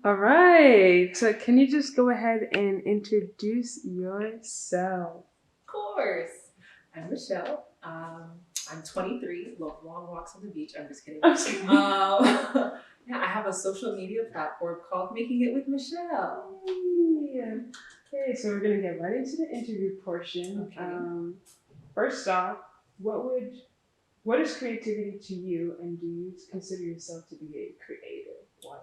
All right. So can you just go ahead and introduce yourself? Of course. I'm Michelle. I'm 23. Love long walks on the beach. I'm just kidding. Yeah, I have a social media platform called Making It with Michelle. Yeah. Okay, so we're gonna get right into the interview portion. Okay. First off, what is creativity to you, and do you consider yourself to be a creative? Why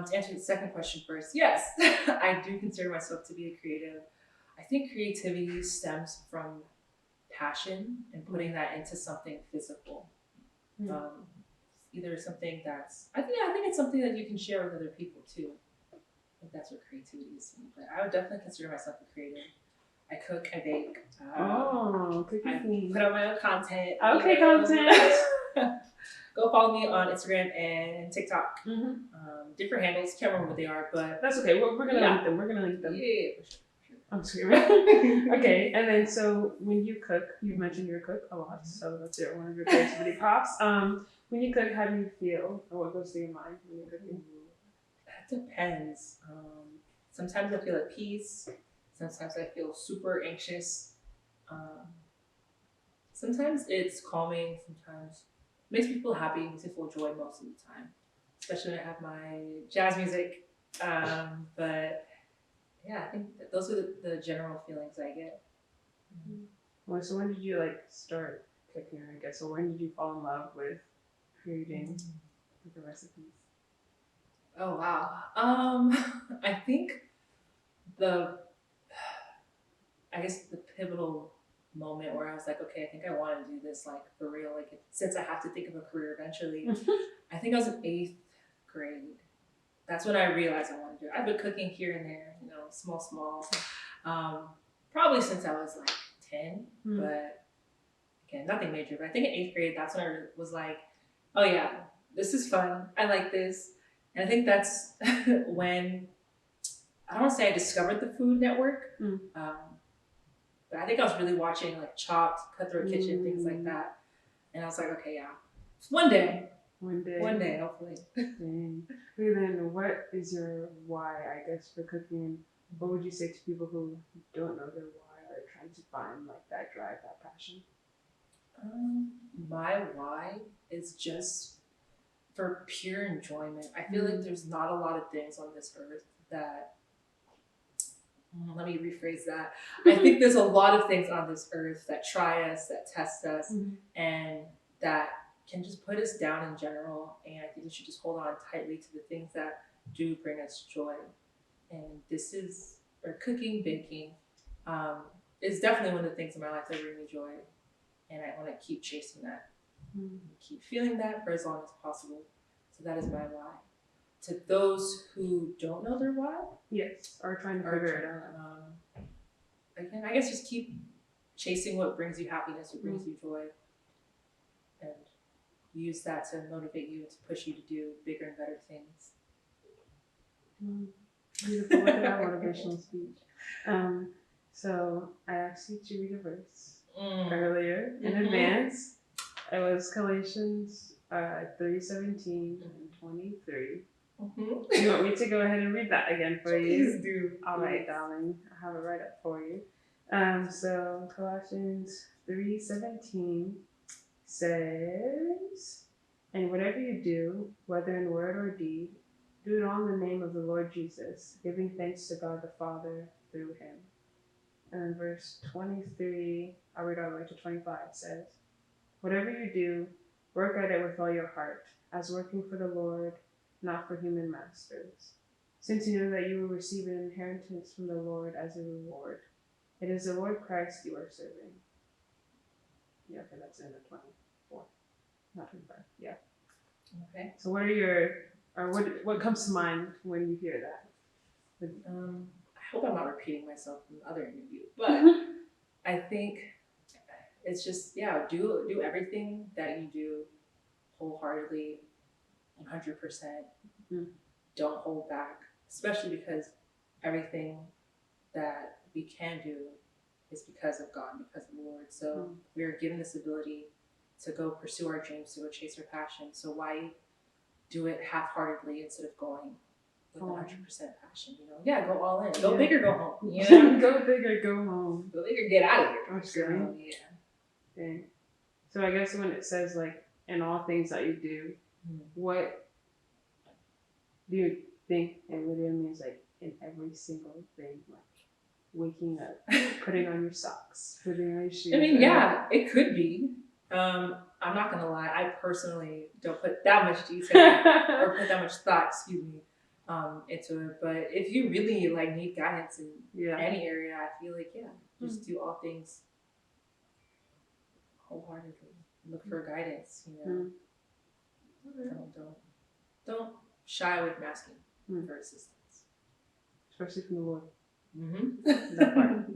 To answer the second question first, yes, I do consider myself to be a creative. I think creativity stems from passion and putting that into something physical. not? Um, Either something that's I think it's something that you can share with other people too. I think that's what creativity is to me. But I would definitely consider myself a creative. I cook, I bake. Oh, I cooking. put out my own content. Okay, content. Go follow me on Instagram and TikTok. Mm-hmm. Different handles. Can't remember what they are, but That's okay. We're gonna Yeah. link them. We're gonna link them. yeah, for sure. I'm screaming. Okay, and then so when you cook, you've mentioned you cook a lot, so that's one of your creativity props. When you cook, how do you feel, or what goes through your mind when you're cooking? That depends. Sometimes I feel at peace. Sometimes I feel super anxious. Um, Sometimes it's calming. Sometimes it makes me feel happy. Makes me feel joy most of the time, especially when I have my jazz music. But yeah, I think that those are the general feelings I get. Well, so when did you like start cooking? I guess, or when did you fall in love with creating the recipes? Oh wow. I think the I guess the pivotal moment where I was like, okay, I think I want to do this like for real. Like since I have to think of a career eventually, I think I was in eighth grade. That's when I realized I wanted to do it. I've been cooking here and there, small. Um, Probably since I was like 10, but again, nothing major. But I think in eighth grade, that's when I was like, oh yeah, this is fun. I like this. And I think that's when, I don't want to say I discovered the Food Network, but I think I was really watching like Chopped, Cutthroat Kitchen, things like that. And I was like, okay, yeah, one day, one day, hopefully. Okay, then what is your why, I guess, for cooking? What would you say to people who don't know their why or are trying to find like that drive, that passion? My why is just for pure enjoyment. I feel like there's not a lot of things on this earth that. Let me rephrase that. I think there's a lot of things on this earth that try us, that test us, and that can just put us down in general. And I think we should just hold on tightly to the things that do bring us joy. And this is, or cooking, baking, um, is definitely one of the things in my life that bring me joy. And I want to keep chasing that, keep feeling that for as long as possible. So that is my why. To those who don't know their why, Yes, or trying to figure it out. Again, I guess just keep chasing what brings you happiness, what brings you joy, and use that to motivate you and to push you to do bigger and better things. Beautiful. Look at that motivational speech. So I asked you to read a verse earlier in advance. It was Galatians 3:17 and 23. Do you want me to go ahead and read that again for you? Please do. All right, darling. I have it right up for you. So Colossians 3:17 says, "And whatever you do, whether in word or deed, do it all in the name of the Lord Jesus, giving thanks to God the Father through him." And then verse 23, I'll read all the way to 25, says, "Whatever you do, work at it with all your heart, as working for the Lord, not for human masters, since you know that you will receive an inheritance from the Lord as a reward. It is the Lord Christ you are serving." Yeah, okay, that's in the 24, not 25. Yeah. Okay. So what are your Or what comes to mind when you hear that? I hope I'm not repeating myself from the other interview, but I think it's just do everything that you do wholeheartedly, 100%. Mm. Don't hold back, especially because everything that we can do is because of God, because of the Lord. So we are given this ability to go pursue our dreams, to go chase our passion. So why do it half-heartedly instead of going with 100% passion? Go all in. Go big or go home. Go big or go home. Go big or get out of here. I'm screaming. Dang. So I guess when it says like in all things that you do, what do you think it literally means, like in every single thing, like waking up, putting on your socks, putting on your shoes? I mean, it could be. I'm not gonna lie, I personally don't put that much detail or put that much thought, into it. But if you really like need guidance in any area, I feel like just do all things wholeheartedly. Look for guidance. Don't shy away from asking for assistance, especially from the Lord. That part.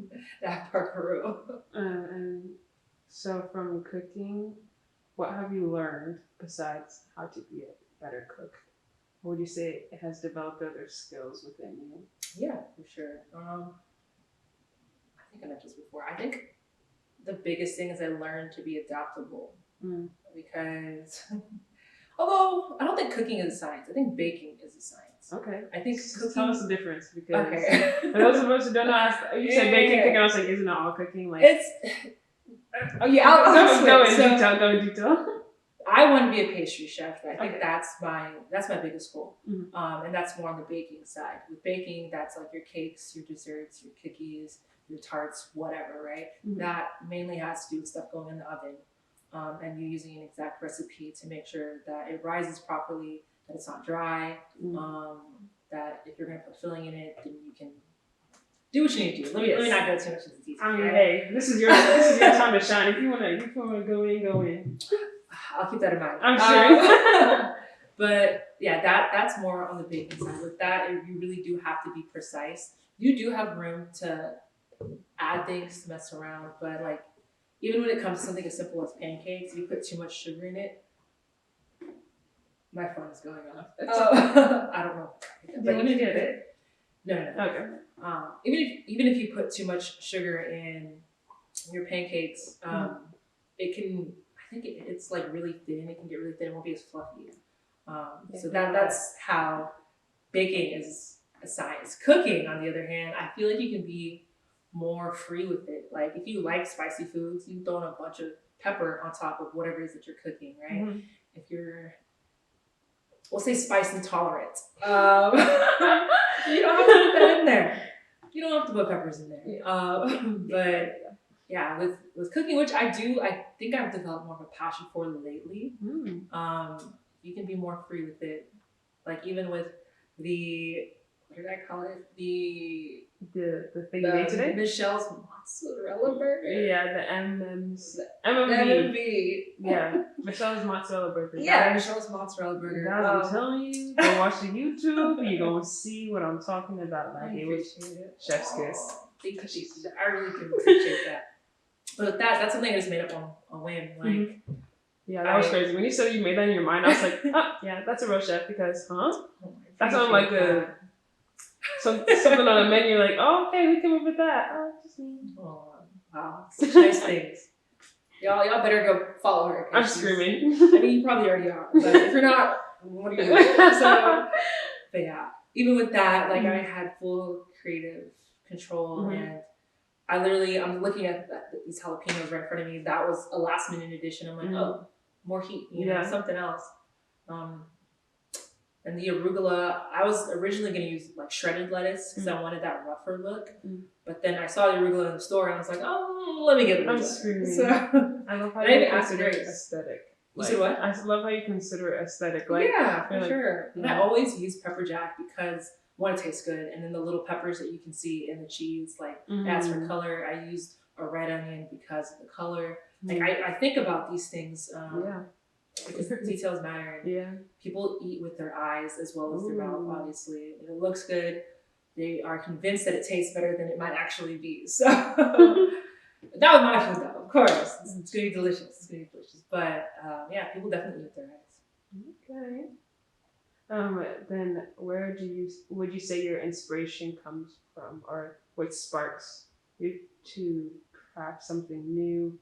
That part for real. And so from cooking, what have you learned besides how to be a better cook? Would you say it has developed other skills within you? Yeah, for sure. I think I mentioned this before. I think the biggest thing is I learned to be adaptable because although I don't think cooking is a science, I think baking is a science. Okay. I think cooking. Tell us the difference, because for those of us who don't know, you said baking, cooking. I was like, isn't it all cooking? Like it's. Oh yeah, I'll go in detail. I want to be a pastry chef. I think that's my biggest goal, and that's more on the baking side. With baking, that's like your cakes, your desserts, your cookies, your tarts, whatever, right? That mainly has to do with stuff going in the oven, and you using an exact recipe to make sure that it rises properly, that it's not dry, that if you're going to put filling in it, then you can do what you need to do. Let me not go too much into detail. I mean, hey, this is your time to shine. If you wanna go in. I'll keep that in mind. I'm sure. But that's more on the baking side. With that, you really do have to be precise. You do have room to add things, to mess around, but like even when it comes to something as simple as pancakes, if you put too much sugar in it. My phone is going off. I don't know. But you get it. No. Okay. Even if you put too much sugar in your pancakes, it can. I think it's like really thin. It can get really thin. It won't be as fluffy. So that's how baking is a science. Cooking, on the other hand, I feel like you can be more free with it. Like if you like spicy foods, you can throw in a bunch of pepper on top of whatever it is that you're cooking, right? If you're, we'll say spice intolerant, you don't have to put that in there. You don't have to put peppers in there. But yeah, with cooking, which I think I've developed more of a passion for lately. You can be more free with it. Like even with what did I call it? The thing you made today? Michelle's mozzarella burger. Yeah, the MMB. Yeah, Michelle's mozzarella burger. Yeah, Michelle's mozzarella burger. Guys, I'm telling you, go watch the YouTube. You're gonna see what I'm talking about. Like it was chef's kiss. Thank you. I really can appreciate that. But that's something I just made up on a whim. Like, yeah, that was crazy. When you said you made that in your mind, I was like, yeah, that's a real chef because, that's not like something on a menu. Like, oh, okay, we came up with that. Oh, just me. Oh, wow, such nice things. Y'all better go follow her. I'm screaming. I mean, you probably already are, but if you're not, what are you doing? So, but yeah, even with that, like I had full creative control and. I'm looking at these jalapenos right in front of me. That was a last minute addition. I'm like, oh, more heat, something else. And the arugula, I was originally going to use like shredded lettuce because I wanted that rougher look. But then I saw the arugula in the store and I was like, oh, let me get it. I'm screaming. So, I love how you consider it aesthetic. You said what? I love how you consider it aesthetic. Like, yeah, for sure. And I always use pepper jack because one, it tastes good, and then the little peppers that you can see in the cheese, like adds for color. I used a red onion because of the color. Like I think about these things because details matter. And Yeah. people eat with their eyes as well as their mouth, Ooh. obviously. If it looks good, they are convinced that it tastes better than it might actually be. So that was my food, though. Of course, it's gonna be delicious. It's gonna be delicious. But yeah, people definitely eat with their eyes. Okay. Then would you say your inspiration comes from, or what sparks you to craft something new,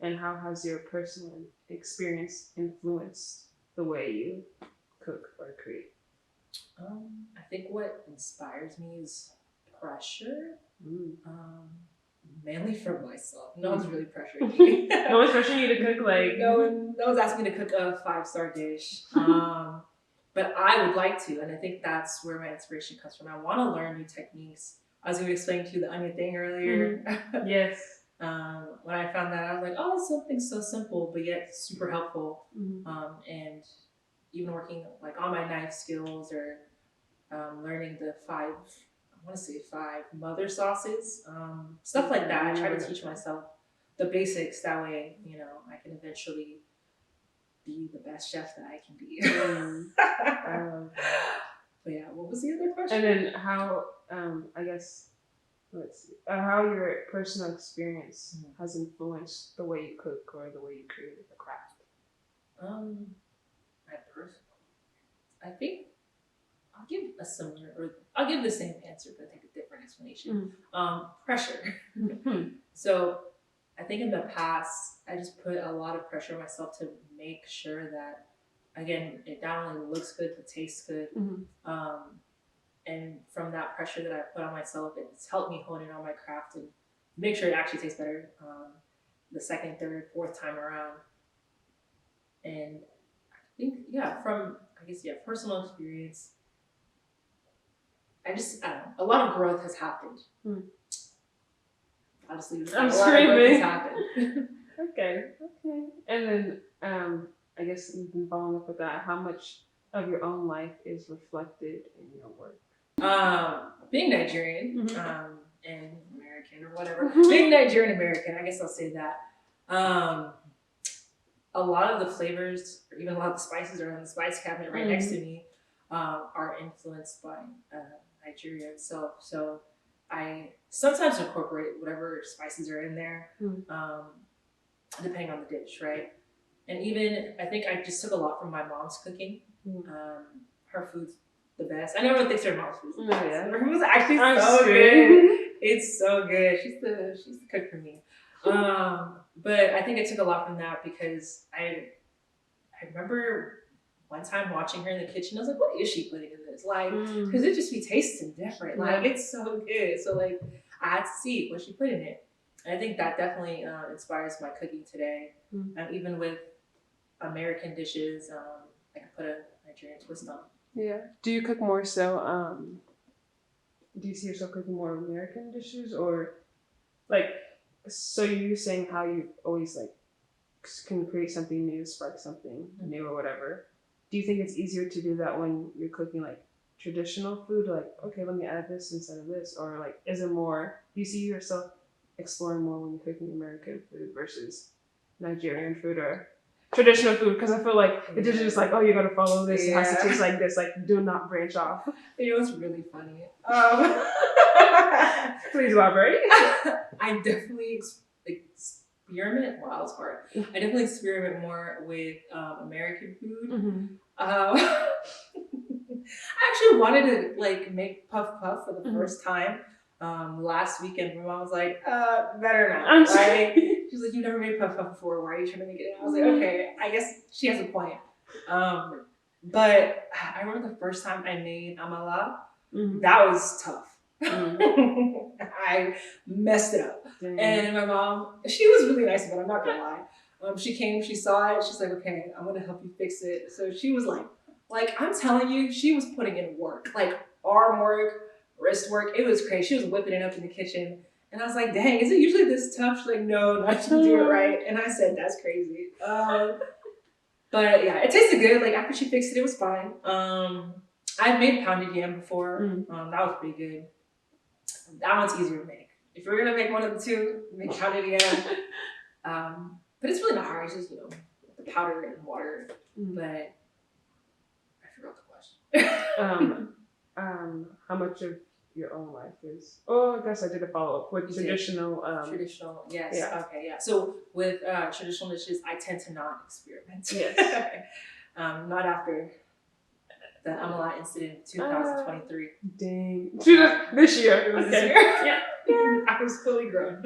and how has your personal experience influenced the way you cook or create? I think what inspires me is pressure. Mm. Mainly from myself. No one's really pressuring me. No one's pressuring you to cook like no one's asking me to cook a 5-star dish. But I would like to, and I think that's where my inspiration comes from. I want to learn new techniques. As we explained to you the onion thing earlier. Yes. When I found that, I was like, oh, it's something so simple, but yet super helpful. And even working like on my knife skills or learning the five mother sauces, stuff like that. I try to teach myself the basics. That way, I can eventually be the best chef that I can be. But yeah, what was the other question? And then how, I guess, let's see, how your personal experience has influenced the way you cook or the way you create the craft. My personal, I think I'll give the same answer, but I think a different explanation. Pressure. So I think in the past, I just put a lot of pressure on myself to make sure that, again, it not only looks good, but tastes good. And from that pressure that I put on myself, it's helped me hone in on my craft and make sure it actually tastes better the second, third, fourth time around. And I think, from personal experience, I don't know, a lot of growth has happened. Honestly, I'm a lot of growth has happened. Okay. And then I guess you've been following up with that. How much of your own life is reflected in your work? Being Nigerian and American or whatever. Being Nigerian American, I guess I'll say that. A lot of the flavors, or even a lot of the spices are in the spice cabinet right next to me, are influenced by Nigeria itself. So I sometimes incorporate whatever spices are in there, depending on the dish, right? And even, I think I just took a lot from my mom's cooking. Her food's the best. I know everyone thinks her mom's food's the best. Her food's actually so good. It's so good. She's the cook for me. But I think I took a lot from that because I remember one time watching her in the kitchen. I was like, what is she putting in this? Like, because it just be tasting different. Like, it's so good. So like, I had to see what she put in it. And I think that definitely inspires my cooking today. Even with American dishes, I can put a Nigerian twist on. Yeah. Do you cook more so? Do you see yourself cooking more American dishes, or like? So you're saying how you always like can create something new, spark something new, or whatever. Do you think it's easier to do that when you're cooking like traditional food? Like, okay, let me add this instead of this, or like, is it more? Do you see yourself exploring more when you're cooking American food versus Nigerian food or traditional food? Because I feel like it's just like, oh, you gotta follow this. It has to taste like this. Like, do not branch off. You know, it's really funny. Please elaborate. I definitely experiment. Wow, it's hard. I definitely experiment more with American food. I actually wanted to like make puff puff for the first time last weekend. My mom was like, better not. Right? She's like, you never made puff puff before. Why are you trying to make it? I was like, okay, I guess she has a point. But I remember the first time I made amala. That was tough. I messed it up. And my mom, she was really nice about it, I'm not gonna lie. She came, she saw it, she's like, okay, I'm gonna help you fix it. So she was like I'm telling you, she was putting in work, like arm work, wrist work. It was crazy. She was whipping it up in the kitchen. And I was like, dang, is it usually this tough? She's like, no, not to do it right. And I said, that's crazy. But yeah, it tasted good. Like after she fixed it, it was fine. I've made pounded yam before. That was pretty good. That one's easier to make. If you're gonna make one of the two, make pounded yam. But it's really not hard. It's just, the powder and water. Mm. But I forgot the question. How much of your own life is? Oh, I guess I did a follow up with You did. traditional. Traditional, yes. Yeah. Okay, yeah. So with traditional dishes, I tend to not experiment. Yes. Not after the Amala incident in 2023. Dang. This year. It was Okay. this year? Yeah. I was fully grown.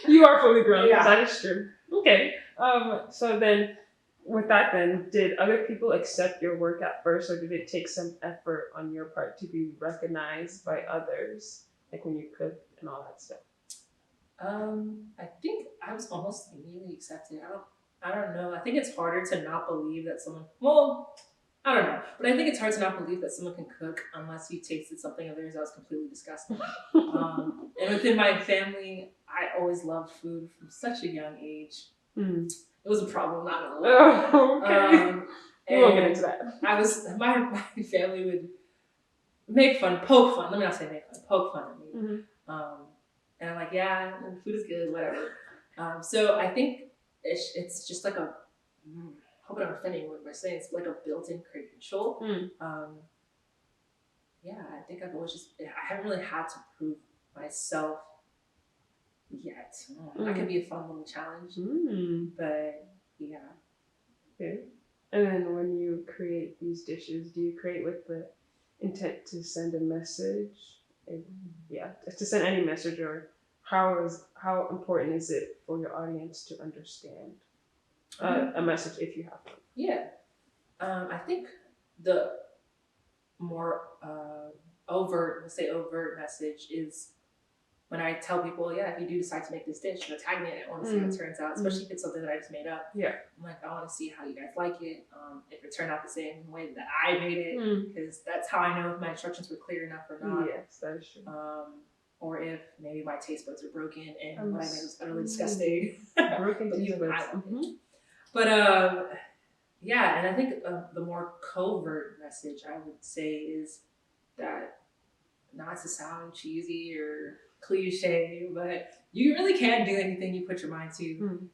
You are fully grown. Yeah. That is true. Okay. So then, with that, then, did other people accept your work at first, or did it take some effort on your part to be recognized by others, like when you cooked and all that stuff? I think I was almost immediately accepted. I don't know. I think it's harder to not believe that someone. Well, I don't know, but I think it's hard to not believe that someone can cook unless you tasted something of theirs that was completely disgusting. And within my family, I always loved food from such a young age. Mm. It was a problem, not gonna lie. Oh, okay. We won't get into that. My family would poke fun. Let me not say make fun, poke fun at me. Mm-hmm. And I'm like, yeah, food is good, whatever. So I think it's just like a. I hope I'm not offending anyone by saying it's like a built-in credential. Yeah, I think I've always I haven't really had to prove myself yet. That could be a fun little challenge. But yeah. Okay. And then when you create these dishes, do you create with the intent to send a message? Yeah, to send any message, or how important is it for your audience to understand a message if you have one? Yeah. I think the more overt message is when I tell people, yeah, if you do decide to make this dish, tag me in it. I want to see how it turns out, especially if it's something that I just made up. Yeah. I'm like, I want to see how you guys like it. If it turned out the same way that I made it, because that's how I know if my instructions were clear enough or not. Yes, that is true. Or if maybe my taste buds are broken and what I made was utterly disgusting. Broken taste buds. But yeah, and I think the more covert message I would say is that, not to sound cheesy or cliche, but you really can do anything you put your mind to.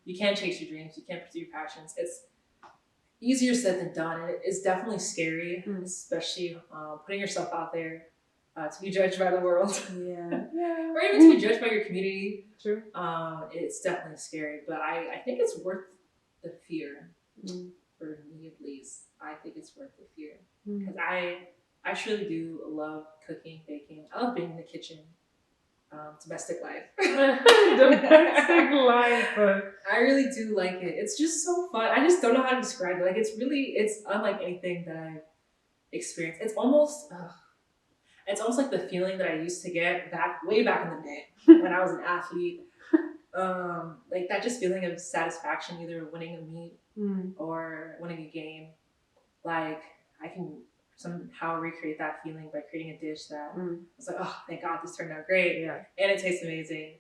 You can chase your dreams. You can pursue your passions. It's easier said than done, and it's definitely scary, especially putting yourself out there to be judged by the world. Or even to be judged by your community. True. It's definitely scary, but I think it's worth the fear. For me, at least, I think it's worth the fear because I truly do love cooking, baking. I love being in the kitchen. Domestic life. Domestic life. I really do like it. It's just so fun. I just don't know how to describe it. Like it's unlike anything that I've experienced. It's almost like the feeling that I used to get way back in the day when I was an athlete. Like that just feeling of satisfaction, either winning a meet or winning a game. Like I can somehow recreate that feeling by creating a dish that was like, oh, thank God this turned out great. Yeah. And it tastes amazing.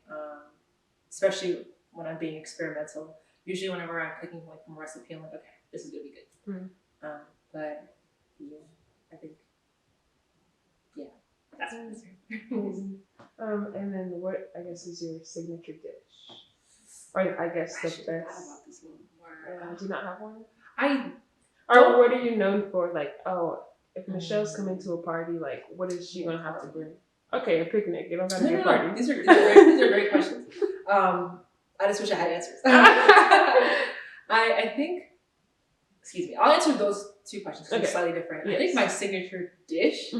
Especially when I'm being experimental. Usually whenever I'm cooking like from a recipe, I'm like, okay, this is gonna be good. But yeah, I think that's what amazing. And then what I guess is your signature dish? Or I guess the best. About this more. Do you not have one? Or what are you known for? Like, oh, if Michelle's coming to a party, like, what is she gonna have to bring? Okay, a picnic. You don't gotta be a party. These are great questions. I just wish I had answers. I think. Excuse me. I'll answer those two questions because they're slightly different. Yes. I think my signature dish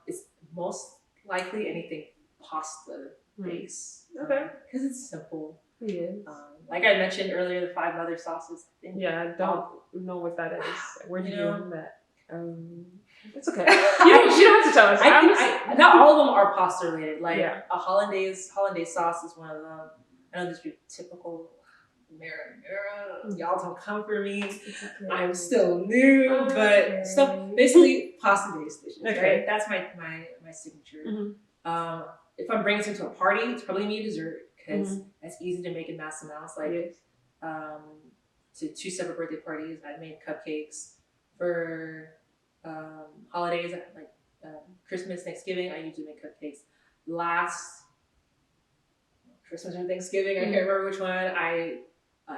is most likely anything pasta based. Okay. Because it's simple. Yes. Like I mentioned earlier, the 5 mother sauces. I think I don't know what that is. Where did you learn that? It's okay. You don't have to tell us. Not all of them are pasta related. Like a hollandaise sauce is one of them. I know there's your typical marinara. Y'all don't come for me. Okay. I'm still new, but stuff basically pasta based dishes. Right? That's my signature. If I'm bringing it to a party, it's probably gonna be a dessert because it's easy to make in mass amounts. Like to 2 separate birthday parties, I made cupcakes. For holidays, like Christmas, Thanksgiving, I usually make cupcakes. Last Christmas or Thanksgiving, I can't remember which one, I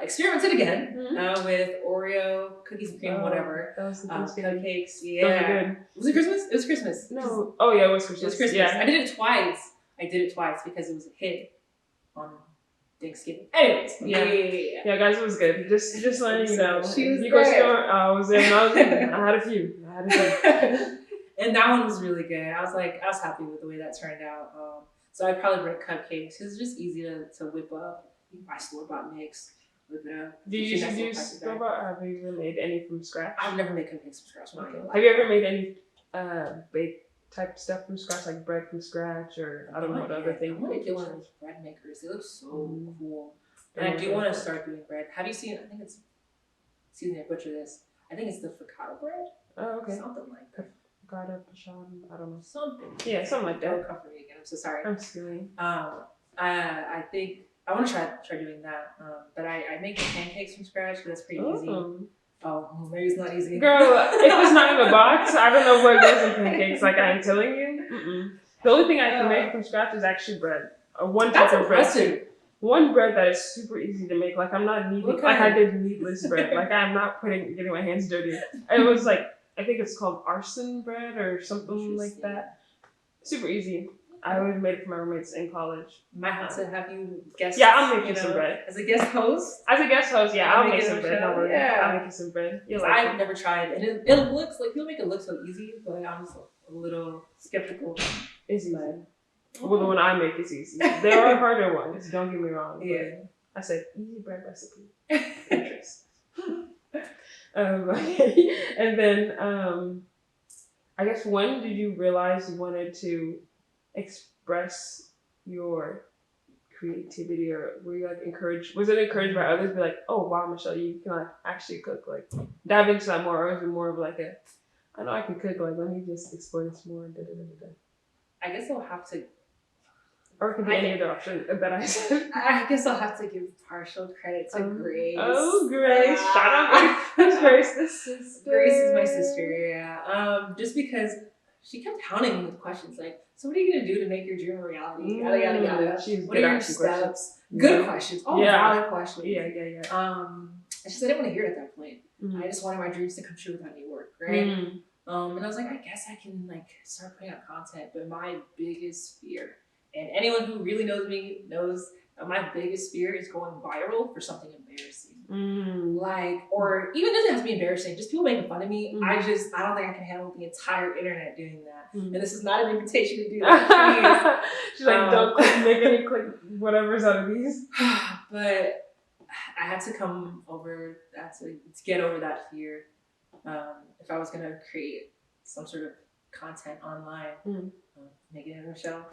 experimented again Mhm. with Oreo cookies and cream, Oh, whatever. that was the Thanksgiving. Cupcakes, Those are yeah. good. Was it Christmas? It was Christmas. No. Oh yeah, it was Christmas. It was Christmas. Yeah. I did it twice. Because it was a hit on Thanksgiving. Anyways, yeah. Yeah, guys, it was good. Just letting you know. She was you good. go store. I was in. I had a few. And that one was really good. I was happy with the way that turned out. So I'd probably bring cupcakes. It's just easy to whip up. You can buy store-bought mix, whip it up. Do you usually do store-bought, or have you ever made any from scratch? I've never made cupcakes from scratch. Okay. Have you ever made any baked type stuff from scratch, like bread from scratch, or I don't know what other thing? I want to get one of those bread makers. They look so cool. And I do want to start doing bread. Have you seen? I think it's. Excuse me, I butcher this. I think it's the focaccia bread. Oh, okay. Something like that. Focaccia, Pashon, I don't know. Something. Yeah, something like that. Don't come for me again. I'm so sorry. I'm silly. I think I want to try doing that. But I make pancakes from scratch, but that's pretty easy. Oh, maybe it's not easy. Girl, if it's not in the box, I don't know what goes in pancakes. Like I'm telling you, the only thing I can make from scratch is actually bread. One type of bread too. One bread that is super easy to make. Like I'm not needing. Like I did meatless bread. Like I'm not getting my hands dirty. It was like I think it's called artisan bread or something like that. Super easy. I always made it for my roommates in college. Might have to have you guest. Yeah, I'll make you some bread. As a guest host? As a guest host, yeah, I'll make some bread. Don't worry. Yeah. I'll make you some bread. I've never tried, and it looks like, people make it look so easy, but I'm just a little skeptical. It's easy. Well, the one I make is easy. There are harder ones, don't get me wrong. Yeah. I said easy bread recipe. Pinterest. Okay. And then, I guess when did you realize you wanted to express your creativity, or were you like encouraged? Was it encouraged by others? Be like, oh wow, Michelle, you can like actually cook. Like dive into that more, or is it more of like I know I can cook. Like let me just explore this more. I guess I'll have to. Or it could be any other option that I said. I guess I'll have to give partial credit to Grace. Oh, Grace! Shout out! Who's Grace? The sister. Grace is my sister. Yeah. Just because she kept hounding me with questions like, "So what are you gonna do to make your dream a reality?" Yada yada yada. What are your steps? Good questions. All valid questions. Yeah. And she said I didn't want to hear it at that point. I just wanted my dreams to come true without any work, right? And I was like, I guess I can like start putting out content, but my biggest fear. And anyone who really knows me knows that my biggest fear is going viral for something embarrassing. Like, or even doesn't have to be embarrassing, just people making fun of me. I don't think I can handle the entire internet doing that. And this is not an invitation to do that. She's like, don't make any click whatever's out of these. But I had to get over that fear. If I was going to create some sort of content online. Making it with Michelle.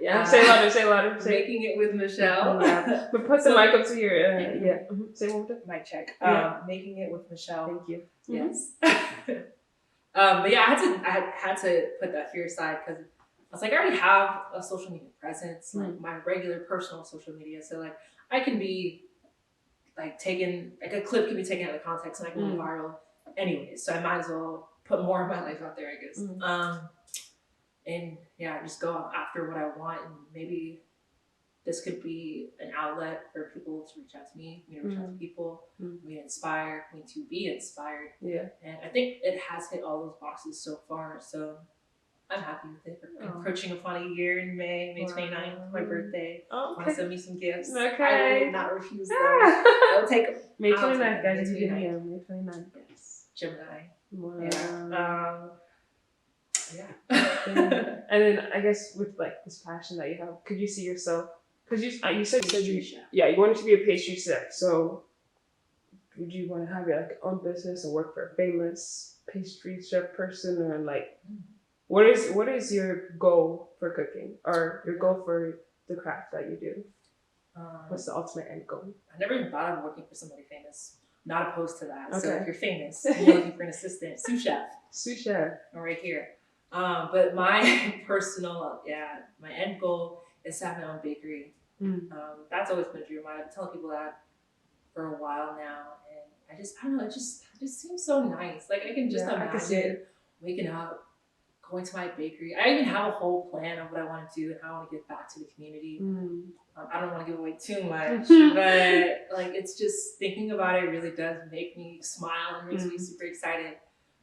Yeah, say louder. Making it with Michelle. Yeah. But put the mic up to your yeah. Say one more time. Mic check. Yeah. Making it with Michelle. Thank you. Yes. But yeah, I had to put that fear aside because I was like, I already have a social media presence, like my regular personal social media. So like I can be like a clip can be taken out of context and I can go viral anyways. So I might as well put more of my life out there, I guess. And yeah, just go after what I want, and maybe this could be an outlet for people to reach out to me, reach out to people, me to be inspired. Yeah. And I think it has hit all those boxes so far, so I'm happy with it. We're approaching upon a year in May 29th, my birthday. Want to send me some gifts? Okay. I will not refuse them. I will take them. May 29th, guys. May 29th. Yes. Gemini. Wow. Yeah. And then I guess with like this passion that you have, could you see yourself? Because you said you wanted to be a pastry chef. So would you want to have your like own business and work for a famous pastry chef person, or like what is your goal for cooking, or your goal for the craft that you do? What's the ultimate end goal? I never even thought of working for somebody famous. Not opposed to that. Okay. So if you're famous, you're looking for an assistant, sous chef. Right here. But my personal, my end goal is to have my own bakery. That's always been a dream of mine. I've been telling people that for a while now, and I don't know, it just seems so nice. Like I can just imagine waking up, going to my bakery. I even have a whole plan of what I want to do and how I want to give back to the community. I don't want to give away too much, but like it's just thinking about it really does make me smile and makes me super excited.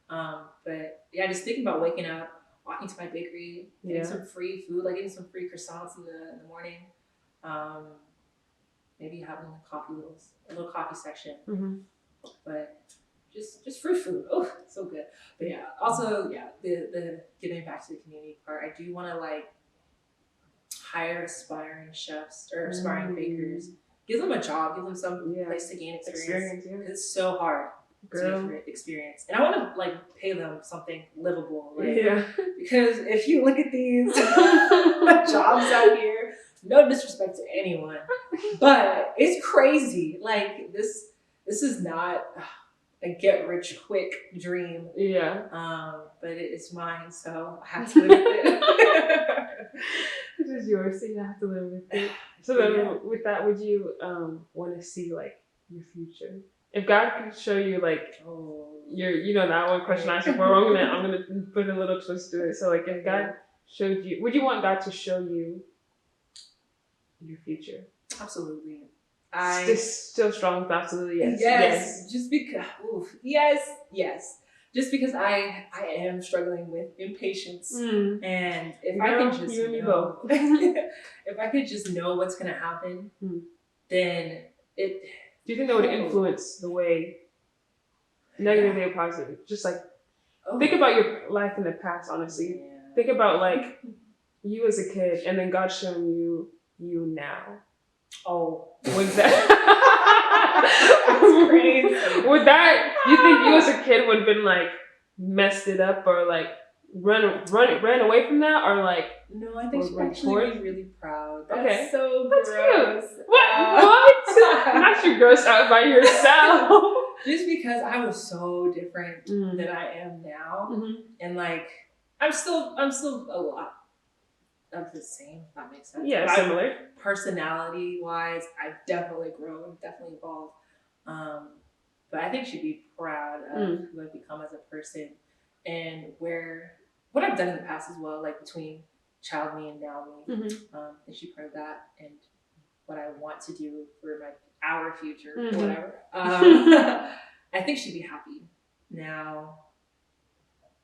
But yeah, just thinking about waking up, walking to my bakery, getting some free food, like getting some free croissants in the morning. Maybe having a little coffee section. But just free food. Oh, so good. But yeah, also the giving back to the community part. I do want to like hire aspiring chefs or aspiring bakers. Give them a job. Give them some place to gain experience. It's so hard to get experience, and I want to like pay them something livable. Like, because if you look at these jobs out here, no disrespect to anyone, but it's crazy. Like this is not a get rich quick dream. But it's mine, so I have to live with it. It is yours, so you have to live with it. So then, with that, would you want to see like your future? If God could show you like that one question I asked before, I'm gonna put a little twist to it. So like, if God showed you, would you want God to show you your future? Absolutely. Still strong with absolutely yes. Yes. Just because yes. Just because I am struggling with impatience, and if I can just know, if I could just know what's gonna happen, then it. Do you think that would influence the way, negatively or positively? Just like think about your life in the past. Honestly, think about like you as a kid, and then God showing you now. Oh, was that? That's crazy. Would that? You think you as a kid would have been like messed it up or like ran away from that or like? No, I think she'd actually be really proud. That's so That's gross. Cute. What? Not you grossed out by yourself. Just because I was so different than I am now, and like I'm still a lot of the same, if that makes sense. Yeah, similar. Personality wise, I've definitely grown, definitely evolved. But I think she'd be proud of who I've become as a person and what I've done in the past as well, like between child me and now me. And she'd be proud of that and what I want to do for our future, whatever. I think she'd be happy now.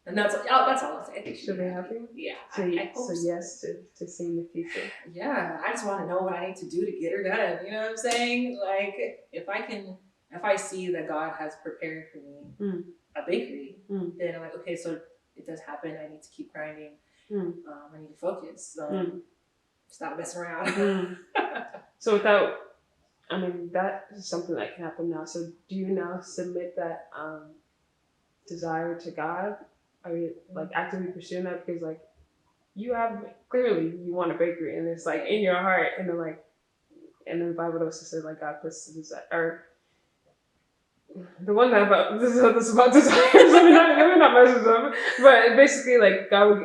And that's all I'll say. I think she'll be happy. Yeah. So yes to seeing the future. Yeah. I just want to know what I need to do to get her done. You know what I'm saying? Like if I see that God has prepared for me a bakery, then I'm like, okay, so it does happen. I need to keep grinding. I need to focus. Stop messing around. So that is something that can happen now. So do you now submit that desire to God? Are you like actively pursuing that because like you want a bakery and it's like in your heart and then the Bible also says like God puts the desire or the one that about this is about desires. Let me not mess with them. But basically like God will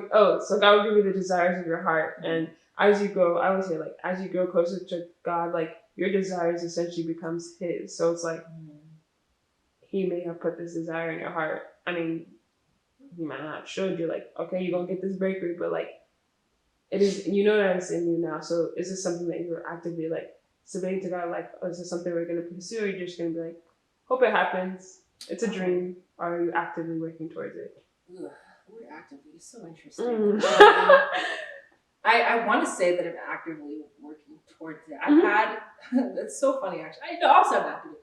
give you the desires of your heart, and as you grow, I would say like as you grow closer to God, like your desires essentially becomes His. So it's like He may have put this desire in your heart. I mean, He might not have showed you like, okay, you're gonna get this bakery, but like it is, you know that it's in you now. So is this something that you're actively like submitting to God? Like, is this something we're gonna pursue? Or you're just gonna be like, hope it happens. It's a dream. Or are you actively working towards it? Ugh, we're actively. It's so interesting. I want to say that I'm actively working towards it. I've had. It's so funny actually. I also am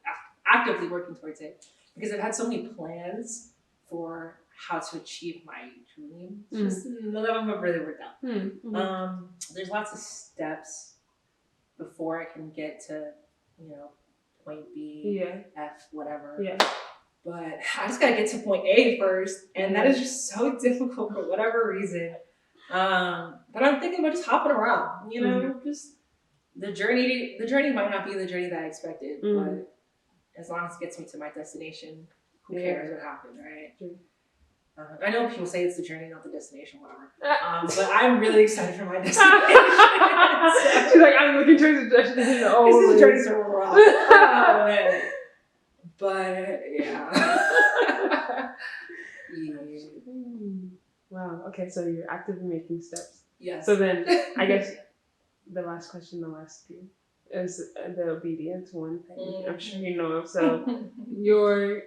actively working towards it because I've had so many plans for how to achieve my dream. Just none of them have really worked out. There's lots of steps before I can get to, point B, F, whatever. But I just gotta get to point A first, and that is just so difficult for whatever reason. But I'm thinking about just hopping around, just the journey. The journey might not be the journey that I expected, but as long as it gets me to my destination, who cares what happened, right? I know people say it's the journey, not the destination, whatever. But I'm really excited for my destination. She's like, I'm looking towards the destination. This is the journey so rough. But yeah. Wow. Okay, so you're actively making steps. Yes. So then, I guess the last question I'll ask you is the obedience one thing I'm sure you know of. So your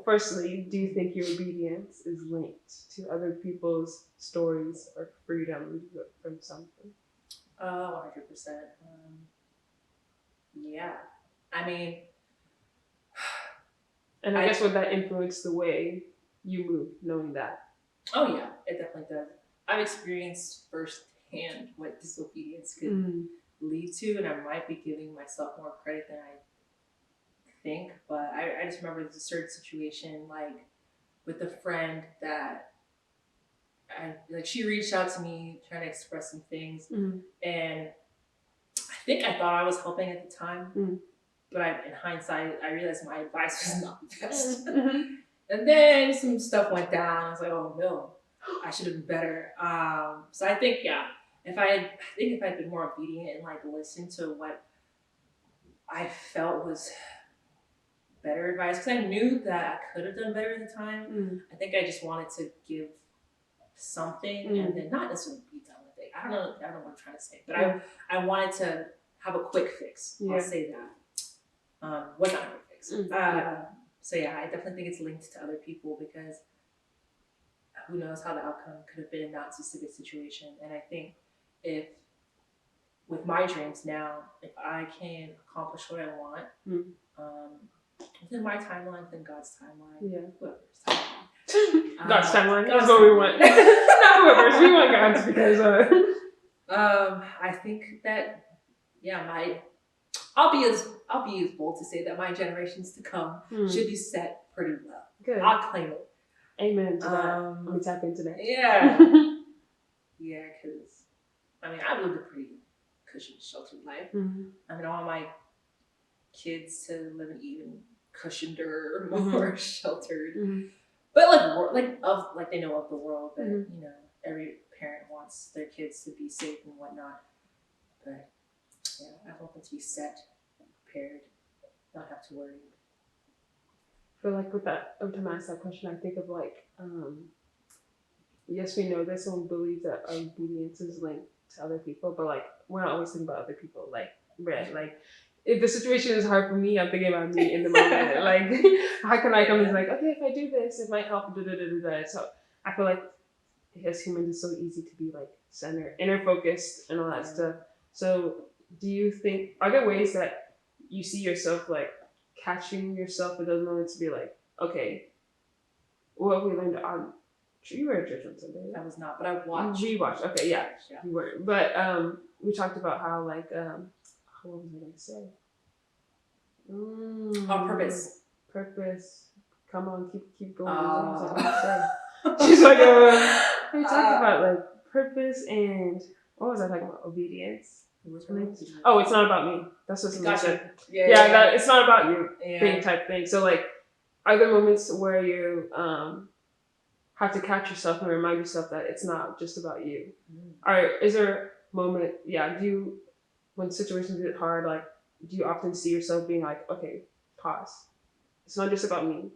firstly, do you think your obedience is linked to other people's stories or freedom from something? 100%. Yeah. I mean, And I guess would that influence the way you move, knowing that? oh yeah, it definitely does. I've experienced firsthand what disobedience could lead to, and I might be giving myself more credit than I think. But I just remember there's a certain situation, like with a friend that she reached out to me trying to express some things, and I think I thought I was helping at the time, but in hindsight, I realized my advice was not the best. And then some stuff went down. I was like, oh no, I should have been better. So I think, yeah, if I had been more obedient and like listened to what I felt was better advice, because I knew that I could have done better at the time. I think I just wanted to give something and then not necessarily be done with it. I don't know what I'm trying to say, but I wanted to have a quick fix. I'll say that. Was not a quick fix. So yeah, I definitely think it's linked to other people because who knows how the outcome could have been in that specific situation. And I think if with my dreams now, if I can accomplish what I want, within my timeline, within God's timeline, whoever's timeline. God's timeline. That's what we want. Not whoever's. We want God's because. I think that I'll be as bold to say that my generations to come should be set pretty well. Good. I'll claim it. Amen to that. Let me tap into that. Yeah. Yeah, because I've lived a pretty cushy, sheltered life. I want my kids to live an even cushioned, more sheltered. But they know of the world that every parent wants their kids to be safe and whatnot. But yeah, I want them to be set, prepared, not have to worry. I feel like with that, every time I ask that question, I think of yes, we know that someone believes that our obedience is linked to other people, but we're not always thinking about other people. If the situation is hard for me, I'm thinking about me in the moment. How can I come and okay, if I do this, it might help. So I feel like as humans, it's so easy to be centered, inner focused, and all that stuff. So do you think, are there ways that you see yourself catching yourself in those moments to be okay, what have we learned on? You were at church on Sunday. I was not, but I watched. We watched. Okay, yeah, you weren't. But we talked about how what was I gonna say? Purpose. Purpose. Come on, keep going. What was I gonna say? She's we talked about purpose and what was I talking about? Obedience. Oh, it's not about me. That's what somebody said. Yeah. It's not about you thing type thing. So are there moments where you have to catch yourself and remind yourself that it's not just about you? Is there a moment, when situations get hard, do you often see yourself being okay, pause. It's not just about me.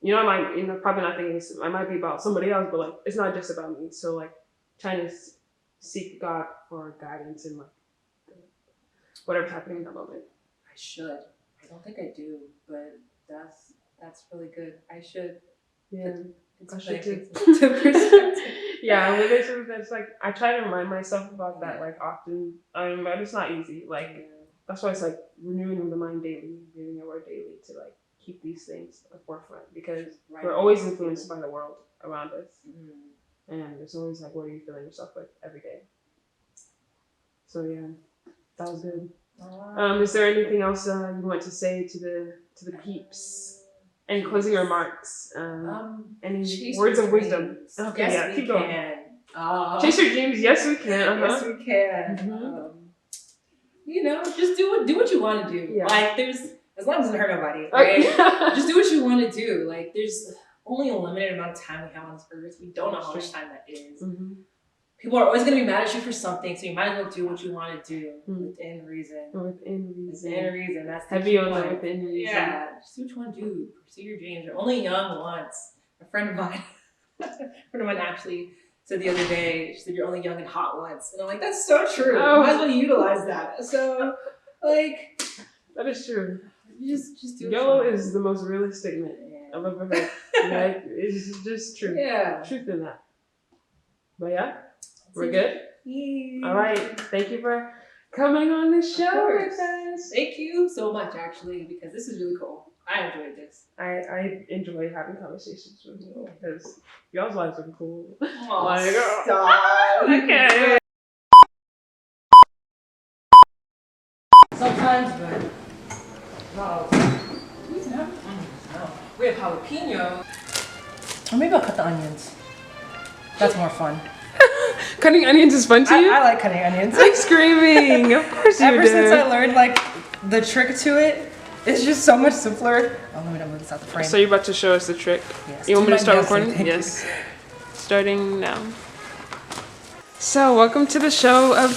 Probably not thinking I might be about somebody else, but it's not just about me. So trying to seek God for guidance in whatever's happening in that moment. I should. I don't think I do, but that's really good. I should. Yeah. I should too. Yeah, it's I try to remind myself about that often. But it's not easy. That's why it's renewing the mind daily, reading your word daily to keep these things at the forefront because we're always influenced by the world around us. And it's always what are you filling yourself with every day? So yeah, that was good. Is there anything else you want to say to the peeps? Any closing remarks? Any words of wisdom? Okay, yes, keep going. Chase your dreams. Yes, we can. Yes, we can. Just do what you want to do. Yeah. There's as long as it doesn't hurt nobody, right? Just do what you want to do. There's only a limited amount of time we have on this earth. We don't know how much time that is. People are always going to be mad at you for something, so you might as well do what you want to do within reason. Within reason. That's the heavy on that within reason. Yeah, just do what you want to do. Pursue your dreams. You're only young once. A friend of mine friend of mine actually said the other day, she said, "You're only young and hot once." And I'm like, that's so true. Oh. Might as well utilize that. So, like, That is true. you just do it. YOLO is the most realistic man I've ever heard. Like, it's just true. Yeah. Truth in that. But yeah, we're good? Yeah. All right. Thank you for coming on the show with us. Thank you so much, actually, because this is really cool. I enjoyed this. I enjoy having conversations with you because y'all's lives are cool. Oh, Like, stop. Okay. Sometimes, but not all the time. No. We have jalapeno. Or maybe I'll cut the onions. That's more fun. Cutting onions is fun to you? I like cutting onions. I'm screaming. Of course you do. Ever since I learned like the trick to it, it's just so much simpler. Oh, let me not move this out the frame. So you're about to show us the trick? Yes. You want me to start Yes, recording? thank you. Yes. Starting now. So welcome to the show of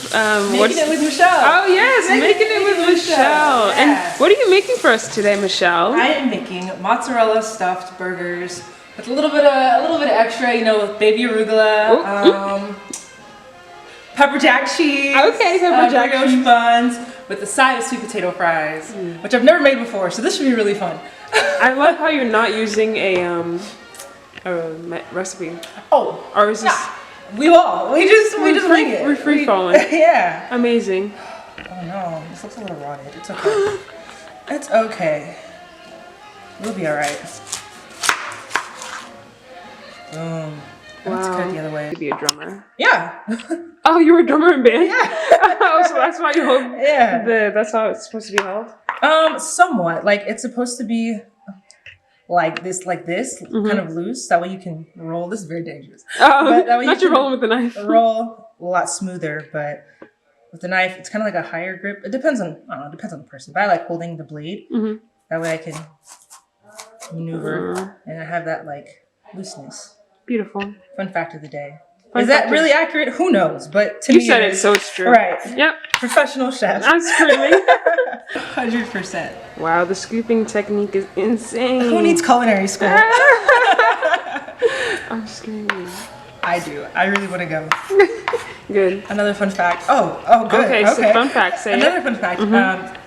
Making it with Michelle. Oh yes, making it with Michelle. Yeah. And what are you making for us today, Michelle? I am making mozzarella stuffed burgers with a little bit of extra, you know, with baby arugula, pepper jack cheese. Okay, pepper jack brioche cheese. buns with the side of sweet potato fries, which I've never made before, so this should be really fun. I love how you're not using a recipe. Oh, Or is this we just wing it. we're free falling. Yeah. Amazing. Oh no, this looks a little rotted. It's okay. It's okay. We'll be alright. Boom. Let's cut it the other way. To be a drummer. Yeah. Oh, you were a drummer in band? Yeah. Oh, so that's why you hold Yeah. that's how it's supposed to be held? Somewhat. Like it's supposed to be like this, kind of loose. That way you can roll. This is very dangerous. But that way Not you you can rolling with the knife. roll a lot smoother, but with the knife, it's kind of like a higher grip. It depends on, I don't know, it depends on the person. But I like holding the blade. Mm-hmm. That way I can maneuver and I have that like looseness. Beautiful. Fun fact of the day. Fun Is that fact really accurate? Who knows? But to You me, said it it, is. so it's true. Right. Yep. Professional chef. I'm screaming. 100%. Wow, the scooping technique is insane. Who needs culinary school? I'm screaming. I do. I really want to go. Good. Another fun fact. Oh, good. Okay, so fun fact, say Another it. fun fact.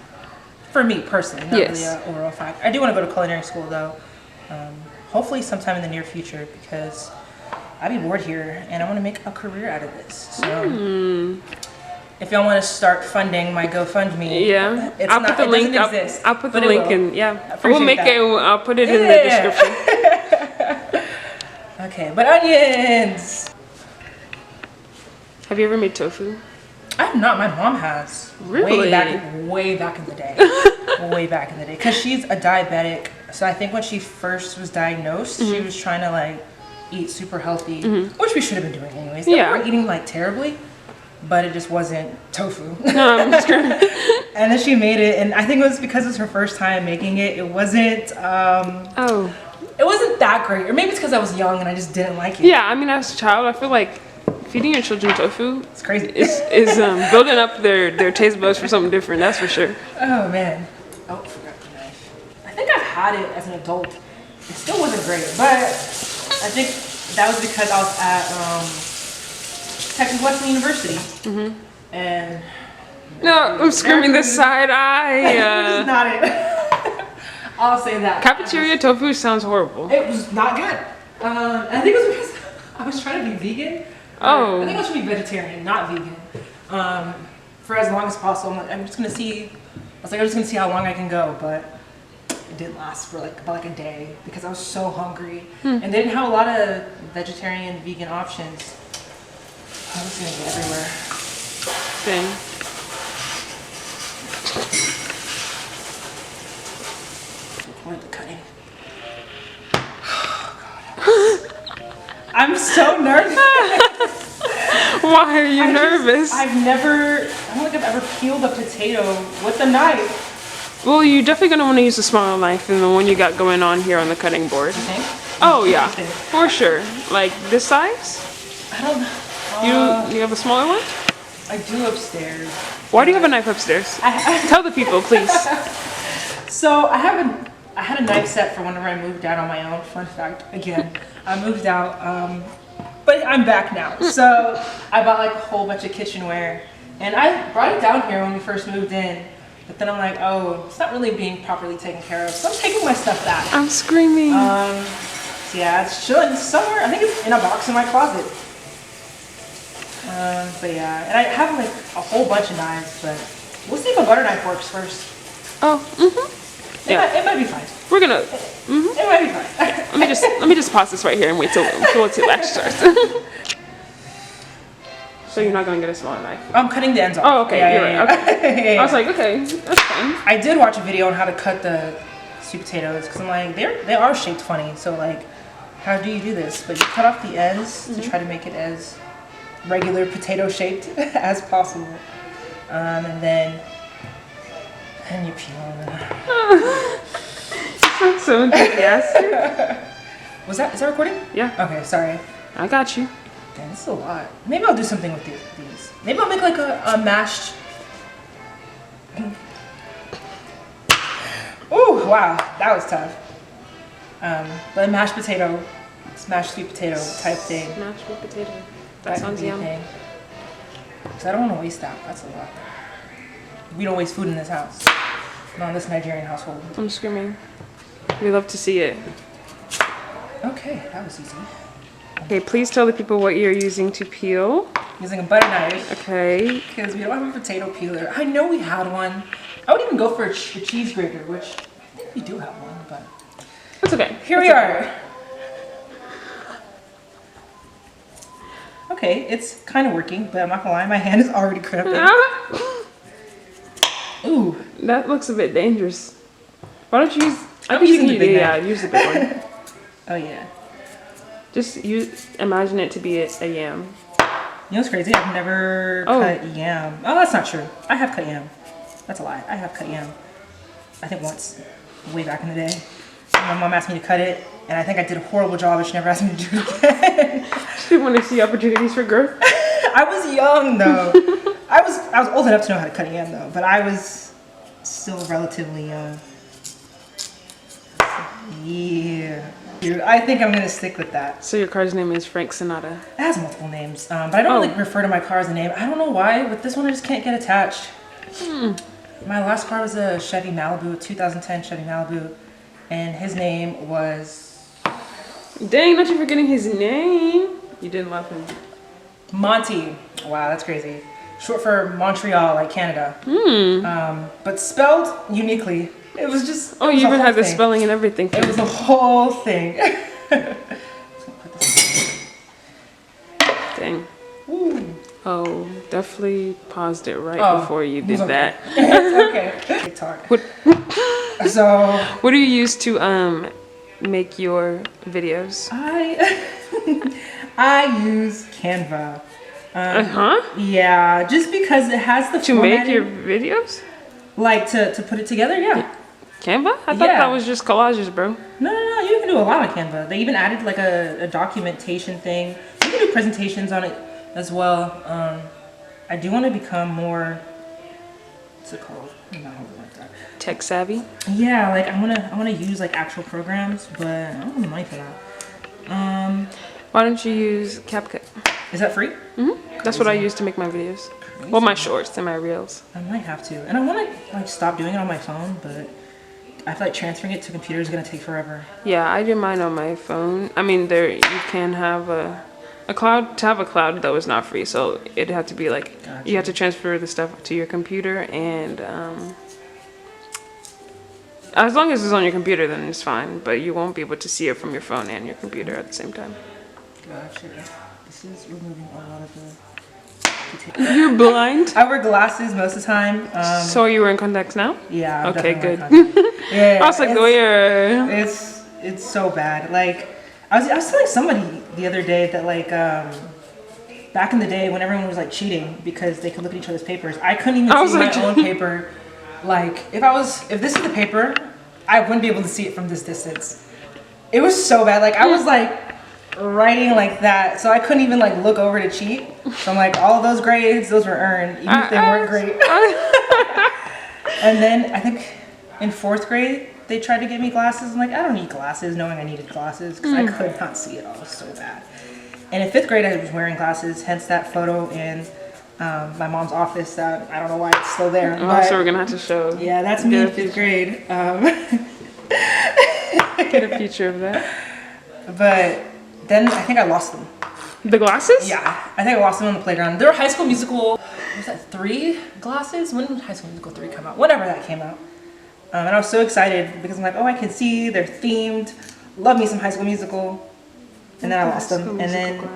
For me personally, not Yes. really an oral fact. I do want to go to culinary school though. Hopefully sometime in the near future because I'd be bored here and I want to make a career out of this. So if y'all want to start funding my GoFundMe, Yeah. it's I'll not, put the it link. doesn't exist, I'll put the but it link will. in. Yeah. Appreciate We'll make that. it. I'll put it in the description. Okay, but onions. Have you ever made tofu? I'm not. My mom has. Really? Way back in the day. Way back in the day. Because she's a diabetic. So I think when she first was diagnosed, she was trying to like eat super healthy, which we should have been doing anyways. Yeah. We were eating like terribly, but it just wasn't tofu. No, I'm screaming. And then she made it, and I think it was because it was her first time making it. It wasn't. Oh. It wasn't that great, or maybe it's because I was young and I just didn't like it. Yeah, I mean, as a child, I feel like feeding your children tofu It's crazy. is building up their taste buds for something different. That's for sure. Oh man. Oh, forgot the knife. I think I've had it as an adult. It still wasn't great, but I think that was because I was at Texas Wesleyan University. And No, I'm screaming the side eye. this is not it. I'll say that. Cafeteria tofu sounds horrible. It was not good. I think it was because I was trying to be vegan. Oh. I think I was trying to be vegetarian, not vegan. For as long as possible. I'm just gonna see. I was like, I'm just gonna see how long I can go, but it didn't last for like about a day because I was so hungry and they didn't have a lot of vegetarian, vegan options. I was gonna get everywhere. Thing. Avoid the cutting. I'm so nervous. Why are you nervous? I don't think I've ever peeled a potato with a knife. Well, you're definitely gonna want to use a smaller knife than the one you got going on here on the cutting board. You think? Oh yeah, Interesting. for sure. Like this size? I don't know. You have a smaller one? I do upstairs. Why do you have a knife upstairs? Tell the people, please. So I have I had a knife set for whenever I moved out on my own. Fun fact, again, I moved out, but I'm back now. So I bought like a whole bunch of kitchenware, and I brought it down here when we first moved in. But then I'm like, oh, it's not really being properly taken care of, so I'm taking my stuff back. I'm screaming. So yeah, it's chilling somewhere. I think it's in a box in my closet. But yeah, and I have like a whole bunch of knives, but we'll see if a butter knife works first. Oh, yeah. It might be fine. We're gonna. It might be fine. Let me just pause this right here and wait till Ash starts. So you're not gonna get a smaller knife? I'm cutting the ends off. Oh, okay, you're right. Okay. Yeah. I was like, okay, that's fine. I did watch a video on how to cut the sweet potatoes because I'm like, they are shaped funny. So like, how do you do this? But you cut off the ends to try to make it as regular potato shaped as possible, and then you peel them. So enthusiastic. Is that recording? Yeah, Okay, sorry. I got you. Damn, this is a lot. Maybe I'll do something with these. Maybe I'll make like a mashed. Ooh, wow, that was tough. But a mashed potato, smashed sweet potato type thing. Mashed sweet potato. That That sounds could be a yum. thing. 'Cause I don't want to waste that. That's a lot. We don't waste food in this house. Not in this Nigerian household. I'm screaming. We love to see it. Okay, that was easy. Okay, please tell the people what you're using to peel. Using a butter knife Okay. because we don't have a potato peeler. I know we had one. I would even go for a cheese grater, which I think we do have one, but That's okay. here we are. Okay, it's kind of working, but I'm not gonna lie, my hand is already cramping. Ooh, That looks a bit dangerous. Why don't you use? I'm think you using can the big yeah, knife. use the big one. oh yeah. Just imagine it to be a yam. You know what's crazy? I've never cut yam. Oh, that's not true. I have cut yam. That's a lie. I have cut yam. I think once, way back in the day. My mom asked me to cut it, and I think I did a horrible job, and she never asked me to do it again. She want to see opportunities for growth. I was young though. I was old enough to know how to cut yam though, but I was still relatively young. Yeah. Dude, I think I'm gonna stick with that. So your car's name is Frank Sinatra. It has multiple names, but I don't really refer to my car as a name. I don't know why, but this one I just can't get attached. My last car was a Chevy Malibu, 2010 Chevy Malibu, and his name was Dang, not you forgetting his name. You didn't love him. Monty. Wow, that's crazy. Short for Montreal, like Canada. But spelled uniquely. It was just. Oh, it was you a even whole had the thing. spelling and everything. It was the whole thing. Dang. Ooh. Oh, definitely paused it right Oh, before you it's did okay. that. It's okay. TikTok. What So What do you use to make your videos? I use Canva. Huh? Yeah, just because it has the To make formatting, your videos? like to put it together. Yeah. Canva? I thought Yeah. that was just collages, bro. No, you can do a lot on Canva. They even added like a documentation thing. You can do presentations on it as well. I do want to become more. What's it called? No, like that. Tech savvy. Yeah, like I wanna use like actual programs, but I don't have the money for that. Why don't you use CapCut? Is that free? That's what I use to make my videos. Well, my shorts and my reels. I might have to, and I want to like stop doing it on my phone, but I feel like transferring it to computer is gonna take forever. Yeah, I do mine on my phone. I mean, you can have a cloud. To have a cloud, though, is not free. So it'd have to be like, Gotcha. you have to transfer the stuff to your computer, and as long as it's on your computer, then it's fine. But you won't be able to see it from your phone and your computer at the same time. Gotcha. This is removing a lot of the. You're blind? I wear glasses most of the time. So are you wearing contacts now? Yeah. I'm Okay, definitely wearing contacts. Yeah. I was like, it's so bad. Like I was telling somebody the other day that like back in the day when everyone was like cheating because they could look at each other's papers, I couldn't even I was see like- my own paper. Like if this is the paper, I wouldn't be able to see it from this distance. It was so bad. Like I was like writing like that, so I couldn't even like look over to cheat. So I'm like, all of those grades, those were earned, even if they weren't great. And then I think in 4th grade, they tried to get me glasses. I'm like, I don't need glasses, knowing I needed glasses because I could not see it all. It was so bad. And in 5th grade, I was wearing glasses, hence that photo in my mom's office that I don't know why it's still there. Oh, but so we're gonna have to show. yeah, that's me in 5th grade. Get a picture of that. But then I think I lost them. The glasses? Yeah, I think I lost them on the playground. There were High School Musical, was that 3 glasses? When did High School Musical 3 come out? Whenever that came out. And I was so excited because I'm like, oh, I can see, they're themed. Love me some High School Musical. And then I lost them. And then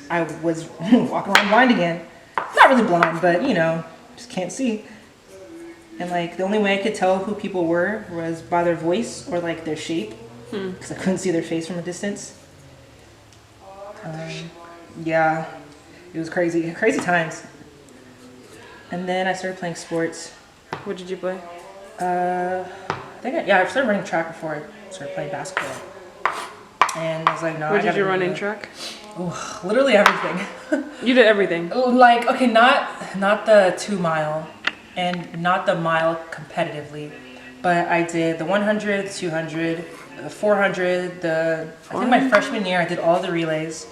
I was walking around blind again. Not really blind, but you know, just can't see. And like the only way I could tell who people were was by their voice or like their shape. Because I couldn't see their face from a distance. Yeah, it was crazy. Crazy times. And then I started playing sports. What did you play? I started running track before I started playing basketball. And I was like, no, What did you run in track? Ooh, literally everything. You did everything. Like, okay, not the 2 mile and not the mile competitively, but I did the 100, the 200, the 400, I think my freshman year I did all the relays.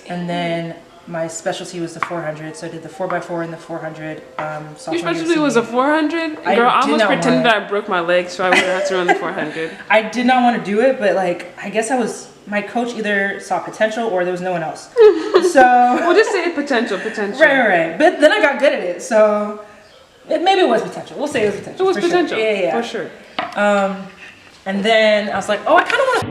And then my specialty was the 400, so I did the 4x4 and the 400. Your specialty was a 400? Girl, I almost pretended that I broke my leg so I would have to run the 400. I did not want to do it, but like, I guess my coach either saw potential or there was no one else. So. We'll just say potential. Right. But then I got good at it, so maybe it was potential. We'll say it was potential. It was potential, sure. Yeah. For sure. And then I was like, oh, I kind of want to.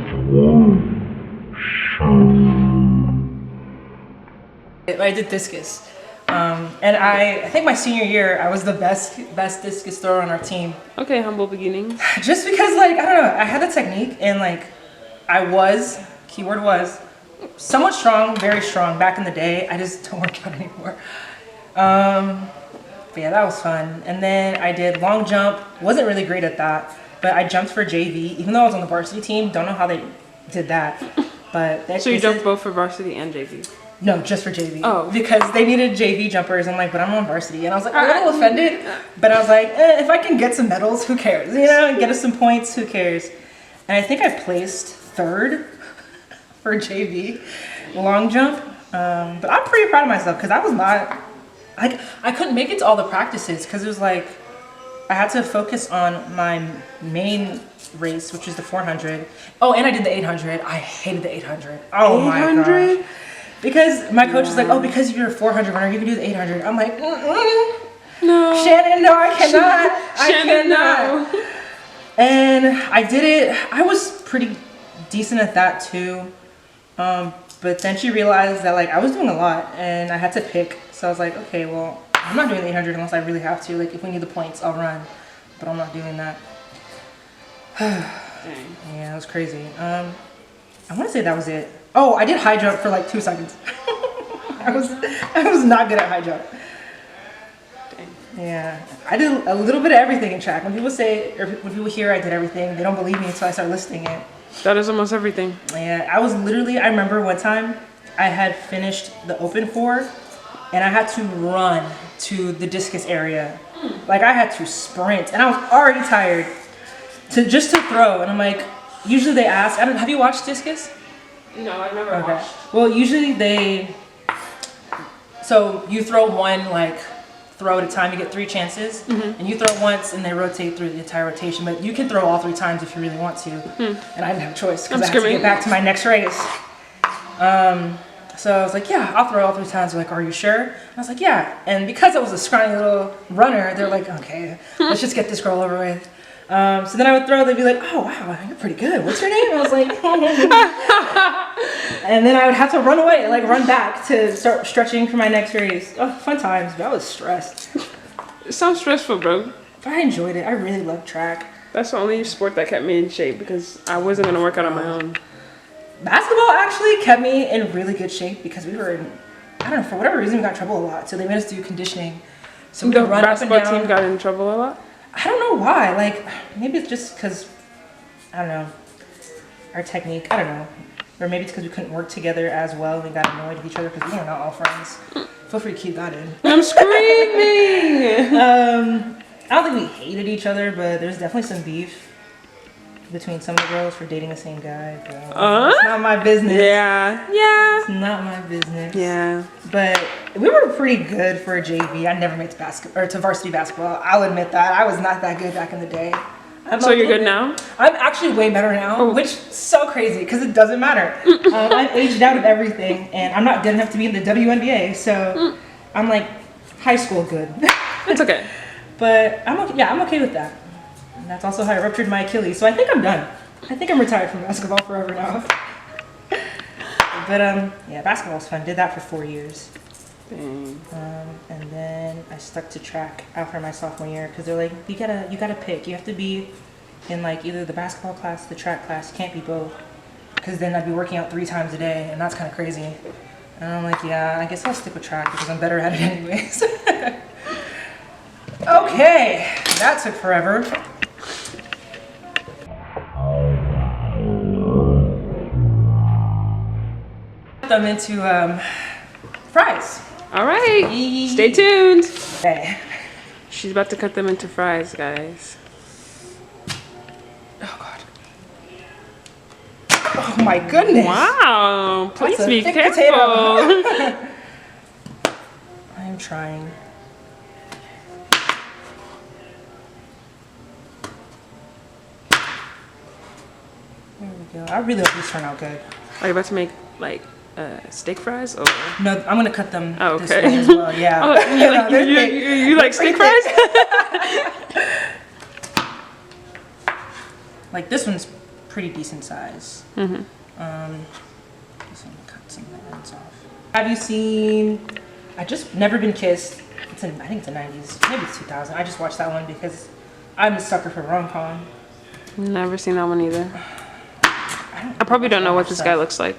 I did discus. And I think my senior year, I was the best discus thrower on our team. Okay, humble beginnings. Just because, like, I don't know, I had the technique and, like, keyword was, somewhat strong, very strong back in the day. I just don't work out anymore. But yeah, that was fun. And then I did long jump. Wasn't really great at that, but I jumped for JV, even though I was on the varsity team. Don't know how they did that. But So you jumped both for varsity and JV? No, just for JV. Oh. Because they needed JV jumpers. I'm like, but I'm on varsity. And I was like, a little offended. But I was like, if I can get some medals, who cares? You know, get us some points, who cares? And I think I placed 3rd for JV long jump. But I'm pretty proud of myself because I was not, I couldn't make it to all the practices because it was like, I had to focus on my main race, which is the 400. Oh, and I did the 800. I hated the 800. Oh 800? My gosh. Because my coach was like, oh, because you're a 400 runner, you can do the 800. I'm like, no. Shannon, no, I cannot. I cannot. No. And I did it. I was pretty decent at that too. But then she realized that like I was doing a lot and I had to pick. So I was like, okay, well, I'm not doing the 800 unless I really have to. Like if we need the points, I'll run. But I'm not doing that. Dang. Yeah, it was crazy. I want to say that was it. Oh, I did high jump for like 2 seconds. I was not good at high jump. Dang. Yeah, I did a little bit of everything in track. When people say, or when people hear I did everything, they don't believe me until I start listing it. That is almost everything. Yeah, I remember one time I had finished the open 4 and I had to run to the discus area. Like I had to sprint and I was already tired just to throw. And I'm like, usually they ask, have you watched discus? No, I've never watched. Well, usually so you throw one like throw at a time, you get 3 chances, and you throw once and they rotate through the entire rotation, but you can throw all 3 times if you really want to. And I didn't have a choice because I had to get back to my next race. So I was like, yeah, I'll throw all 3 times. They're like, are you sure? And I was like, yeah. And because I was a scrawny little runner, they're like, okay, let's just get this girl over with. So then I would throw, they'd be like, oh wow, you're pretty good. What's your name? And I was like, and then I would have to run away, like run back to start stretching for my next race. Oh, fun times, but I was stressed. It sounds stressful, bro. But I enjoyed it. I really loved track. That's the only sport that kept me in shape because I wasn't gonna work out on my own. Basketball actually kept me in really good shape because we were in, I don't know, for whatever reason we got in trouble a lot. So they made us do conditioning. So we The would run up and basketball down. team got in trouble a lot? I don't know why. Like, maybe it's just because, I don't know, our technique. I don't know. Or maybe it's because we couldn't work together as well. We got annoyed with each other because we were not all friends. Feel free to keep that in. I'm screaming! I don't think we hated each other, but there's definitely some beef. between some of the girls for dating the same guy. But it's not my business. Yeah. It's not my business. Yeah. But we were pretty good for a JV. I never made to basketball or to varsity basketball. I'll admit that. I was not that good back in the day. So you're good now? I'm actually way better now, which is so crazy because it doesn't matter. I'm aged out of everything, and I'm not good enough to be in the WNBA. So I'm like high school good. It's okay. But I'm okay, I'm okay with that. And that's also how I ruptured my Achilles. So I think I'm done. I think I'm retired from basketball forever now. But yeah, basketball's fun. Did that for 4 years. Dang. And then I stuck to track after my sophomore year because they're like, you gotta pick. You have to be in like either the basketball class, the track class. You can't be both, because then I'd be working out 3 times a day, and that's kind of crazy. And I'm like, yeah, I guess I'll stick with track because I'm better at it anyways. Okay, that took forever. Put them into fries. All right. Stay tuned. Okay. She's about to cut them into fries, guys. Oh God. Oh my goodness. Wow. Please That's a be thick careful. potato. I'm trying. There we go. I really hope these turn out good. Are you about to make like steak fries? Or No, I'm gonna cut them Oh, this okay. way as well. Yeah. oh, you like steak fries? Like this one's pretty decent size. Mm-hmm. This one cut some of the ends off. Have you seen? I just Never Been Kissed. I think it's the 90s, maybe it's 2000. I just watched that one because I'm a sucker for rom-com. Never seen that one either. I probably don't know what this guy looks like.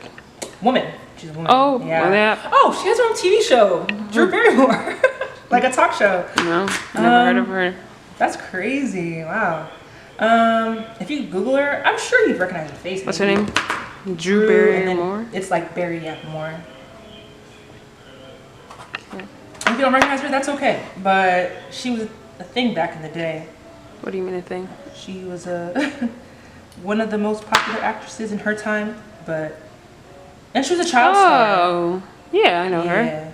Woman. She's a woman. Oh, well, yeah. Oh, she has her own TV show, Drew Barrymore, like a talk show. No, never heard of her. That's crazy. Wow. If you Google her, I'm sure you'd recognize her face. What's her maybe. name? Drew Barrymore. Moore. It's like Barry, yeah, Moore. If you don't recognize her, that's okay. But she was a thing back in the day. What do you mean a thing? She was one of the most popular actresses in her time, and she was a child star. Oh, yeah, I know her. Yeah.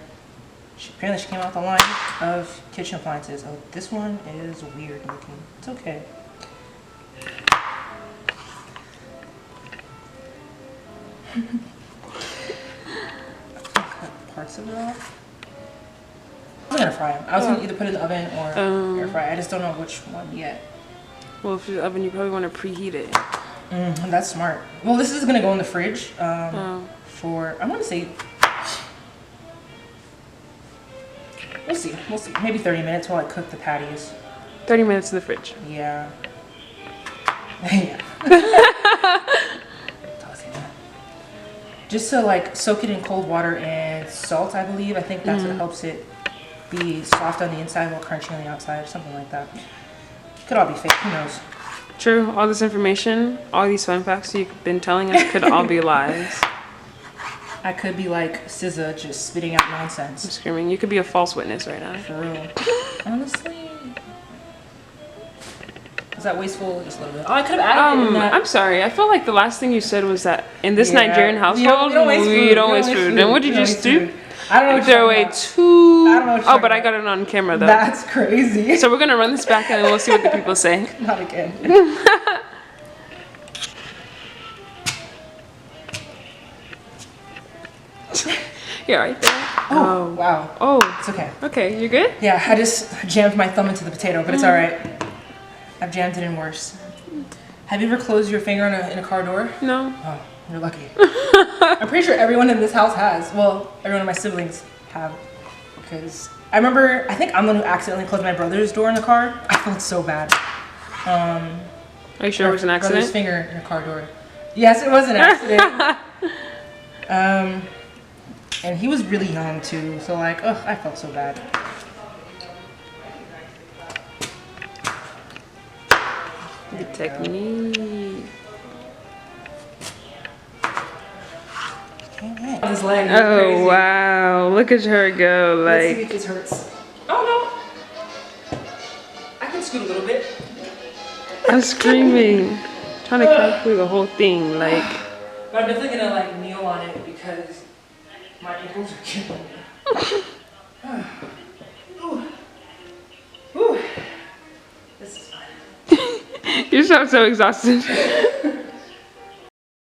Apparently she came out the line of kitchen appliances. Oh, this one is weird looking. It's okay. Cut parts of it off. I was gonna fry them. I was gonna either put it in the oven or air fry. I just don't know which one yet. Well, if the oven, you probably want to preheat it. That's smart. Well, this is gonna go in the fridge for, I want to say, we'll see. Maybe 30 minutes while I cook the patties. 30 minutes in the fridge. Yeah. Yeah. Just to like soak it in cold water and salt, I believe. I think that's what helps it be soft on the inside while crunchy on the outside, or something like that. Could all be fake. Who knows? True. All this information, all these fun facts you've been telling us could all be lies. I could be like SZA, just spitting out nonsense. I'm screaming. You could be a false witness right now. For real. Honestly. Is that wasteful? Just a little bit. Oh, I could have added it in that. I'm sorry. I feel like the last thing you said was that in this Nigerian household, we don't waste food. we don't waste food. And what did you just do? I don't know what Throw you're away talking two. I don't know what you're Oh, but talking I got it on camera though. That's crazy. So we're gonna run this back and then we'll see what the people say. Not again. Yeah, right there. Oh, wow. Oh, It's okay. okay. You good? Yeah, I just jammed my thumb into the potato, but it's all right. I've jammed it in worse. Have you ever closed your finger in a car door? No. Oh, you're lucky. I'm pretty sure everyone in this house has. Well, everyone of my siblings have. Because I remember, I think I'm the one who accidentally closed my brother's door in the car. I felt so bad. Are you sure it was an Brother's accident? finger in a car door. Yes, it was an accident. And he was really young too, so like, ugh, I felt so bad. The technique. His leg. Oh Crazy. wow! Look at her go. Let's see Like if this hurts. Oh no! I can scoot a little bit. I'm screaming. trying to cut through the whole thing, like. But I'm definitely gonna like kneel on it because my ankles are killing me. Ooh. Ooh. This is fun. You sound so exhausted.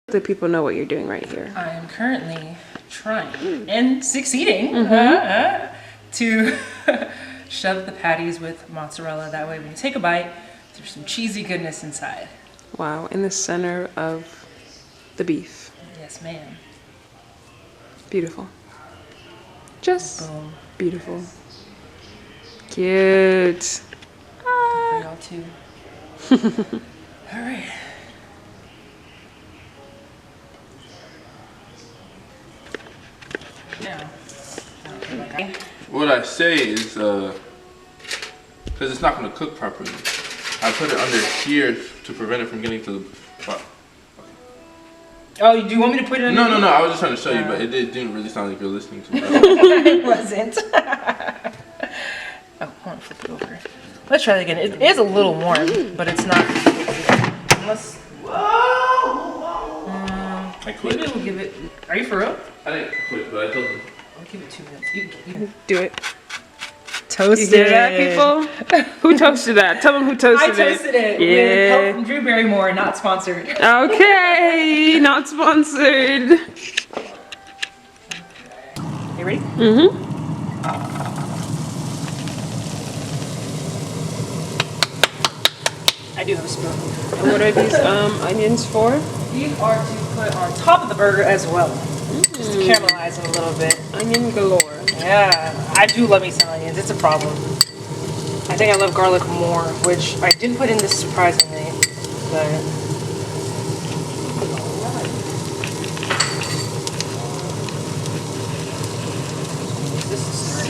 The people know what you're doing right here. I am currently trying and succeeding to shove the patties with mozzarella. That way when you take a bite, there's some cheesy goodness inside. Wow, in the center of the beef. Yes, ma'am. Beautiful. Just Boom. beautiful. Cute. For y'all too. All right. Now. What I say is, because it's not going to cook properly, I put it under here to prevent it from getting to the pot. Oh, do you want me to put it in? No, I was just trying to show you, but it didn't really sound like you're listening to me. It wasn't. Oh, hold on, flip it over. Let's try that again. It is a little warm, but it's not. Unless. I quit. Maybe we'll give it. Are you for real? I didn't quit, but I told them. I'll give it 2 minutes. You Do it. toasted. You hear that, people? Who toasted that? Tell them who I toasted it. toasted it with Yeah. help from Drew Barrymore, not sponsored. Okay, not sponsored. You ready? Mm-hmm. I do have a spoon. And what are these onions for? These are to put on top of the burger as well. Just to caramelize them a little bit. Onion galore. Yeah, I do love me some onions. It's a problem. I think I love garlic more, which I didn't put in this surprisingly, but. This is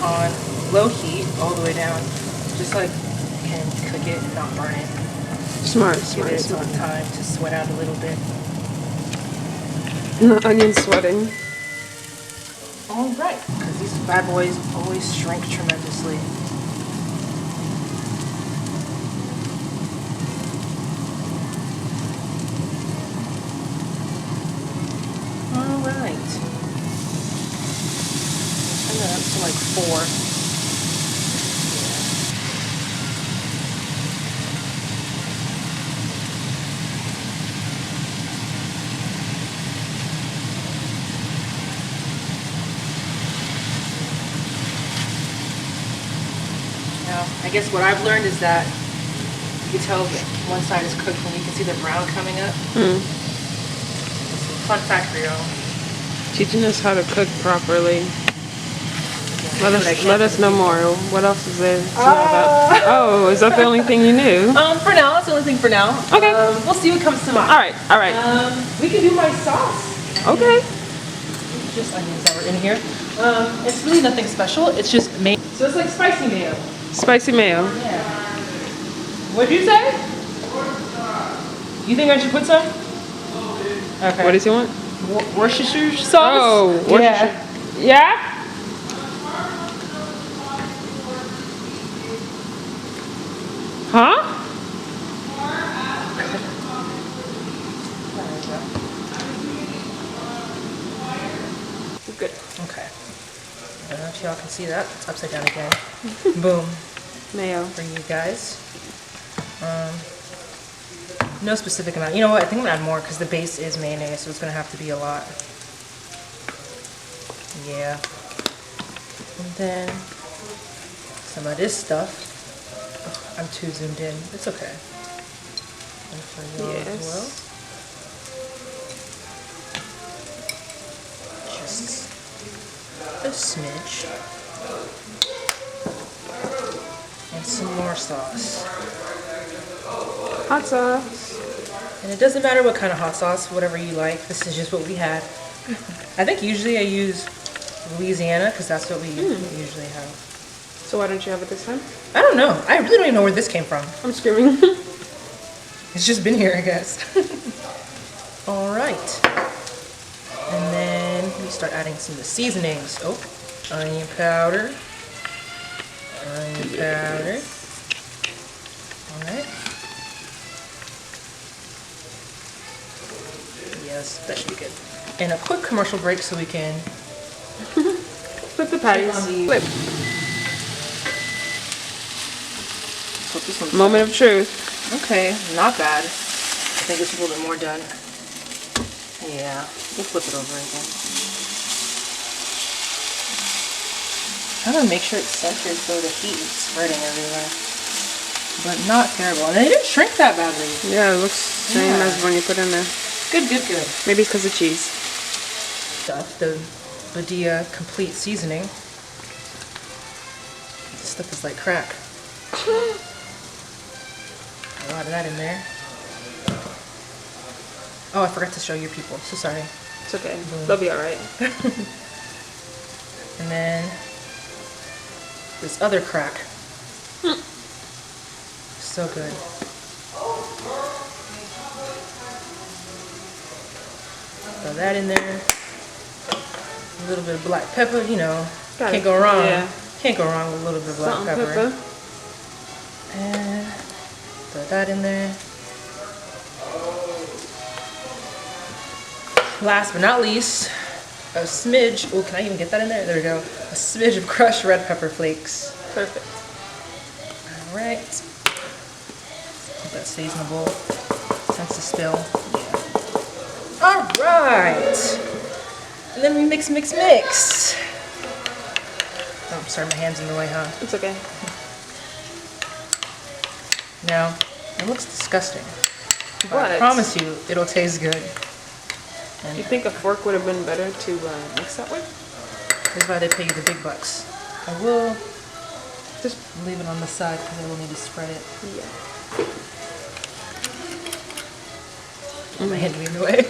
on low heat all the way down, just like you can cook it and not burn it. Smart, Give smart, it smart. some time to sweat out a little bit. Onion sweating. All right, because these bad boys always shrink tremendously. All right. I'm gonna up to like 4. Now, I guess what I've learned is that you can tell that one side is cooked when you can see the brown coming up. Fun fact for y'all. Teaching us how to cook properly. Yeah, Let us know more. What else is there to know about? Oh, is that the only thing you knew? For now, that's the only thing for now. Okay. We'll see what comes to mind. All right. We can do my sauce. Okay. Just onions that were in here. It's really nothing special. It's just mayo. So it's like spicy mayo. Spicy mayo. Yeah. What'd you say? You think I should put some? Okay. What does he want? Worcestershire sauce? Oh, Worcestershire. Yeah? Huh? Good. Okay. I don't know if y'all can see that. It's upside down again. Boom. Mayo. For you guys. No specific amount. You know what? I think I'm gonna add more because the base is mayonnaise, so it's gonna have to be a lot. Yeah. And then some of this stuff. Oh, I'm too zoomed in. It's okay. And for y'all as well. Just a smidge. And some more sauce. Hot sauce. And it doesn't matter what kind of hot sauce, whatever you like. This is just what we had. I think usually I use Louisiana because that's what we usually have. So why don't you have it this time? I don't know. I really don't even know where this came from. I'm screaming. It's just been here, I guess. All right. And then we start adding some of the seasonings. Oh, onion powder. Onion powder. All right. Yes, that should be good. And a quick commercial break so we can Flip the patties. Flip. flip this one. Moment of truth. Okay, not bad. I think it's a little bit more done. Yeah, we'll flip it over again. Trying to make sure it's centered so the heat is spreading everywhere. But not terrible. And it didn't shrink that badly. Yeah, it looks same Yeah. as when you put in there. Good, good, good. Maybe because of cheese. Stuff, the Badia Complete Seasoning. This stuff is like crack. A lot of that in there. Oh, I forgot to show you people. So sorry. It's okay. They'll be alright. And then this other crack. So good. Throw that in there. A little bit of black pepper, you know. Got Can't it. go wrong. Yeah. Can't go wrong with a little bit of black Salt pepper. and pepper. And throw that in there. Last but not least, a smidge. Oh, can I even get that in there? There we go. A smidge of crushed red pepper flakes. Perfect. All right. Hope that stays in the bowl. Tends to spill. Yeah. All right. And then we mix, mix, mix. Oh, I'm sorry, my hand's in the way, huh? It's okay. Now, it looks disgusting. But But I promise you, it'll taste good. do you think a fork would have been better to mix that with? That's why they pay you the big bucks. I will Just leave it on the side because I will need to spread it. yeah. My hand will be in the way.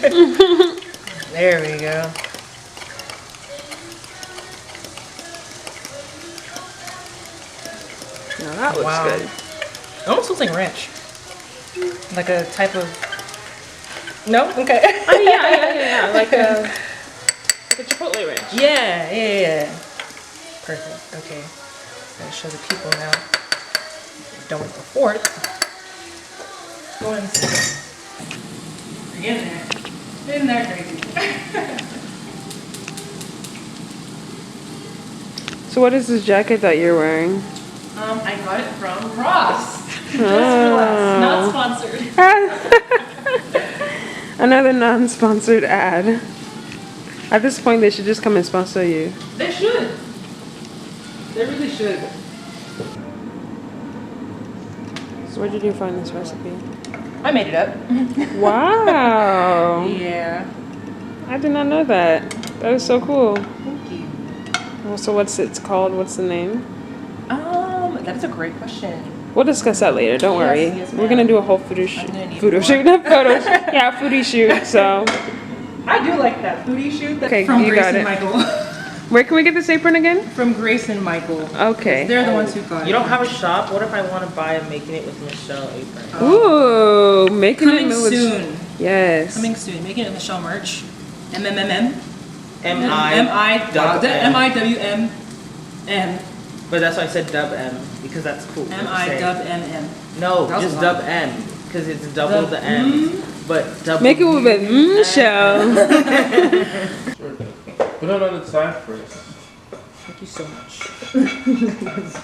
There we go. No, that looks Wow. good. It almost looks like ranch. Like a type of... No? Okay. Oh yeah. Like a chipotle ranch. Yeah. Perfect. Okay. Gotta show the people now. Done with the fork. Go in. Get in there. Isn't that crazy? So what is this jacket that you're wearing? I got it from Ross. Just relax. Not sponsored. Another non-sponsored ad. At this point, they should just come and sponsor you. They should. They really should. So where did you find this recipe? I made it up. Wow. Yeah. I did not know that. That is so cool. Thank you. Well, so what's it called? What's the name? That's a great question. We'll discuss that later. Don't worry. Yes, We're gonna do a whole photo shoot. Not photo. Yeah, foodie shoot. So, I do like that foodie shoot. That's Okay, from you Grace got and it. Michael. where can we get this apron again? From Grace and Michael. Okay. They're the ones who got You it. don't have a shop? What if I want to buy a Making It with Michelle apron? Ooh, making Coming it with. soon. Yes. Coming soon. Making it Michelle merch. MMMM. M-I-W-M-M. But that's why I said dub M, because that's cool. to say. M-I-W-M-M. No, That was just a dub lot. M, because it's double the M. But double Make it with a show. Put it on the side first. Thank you so much.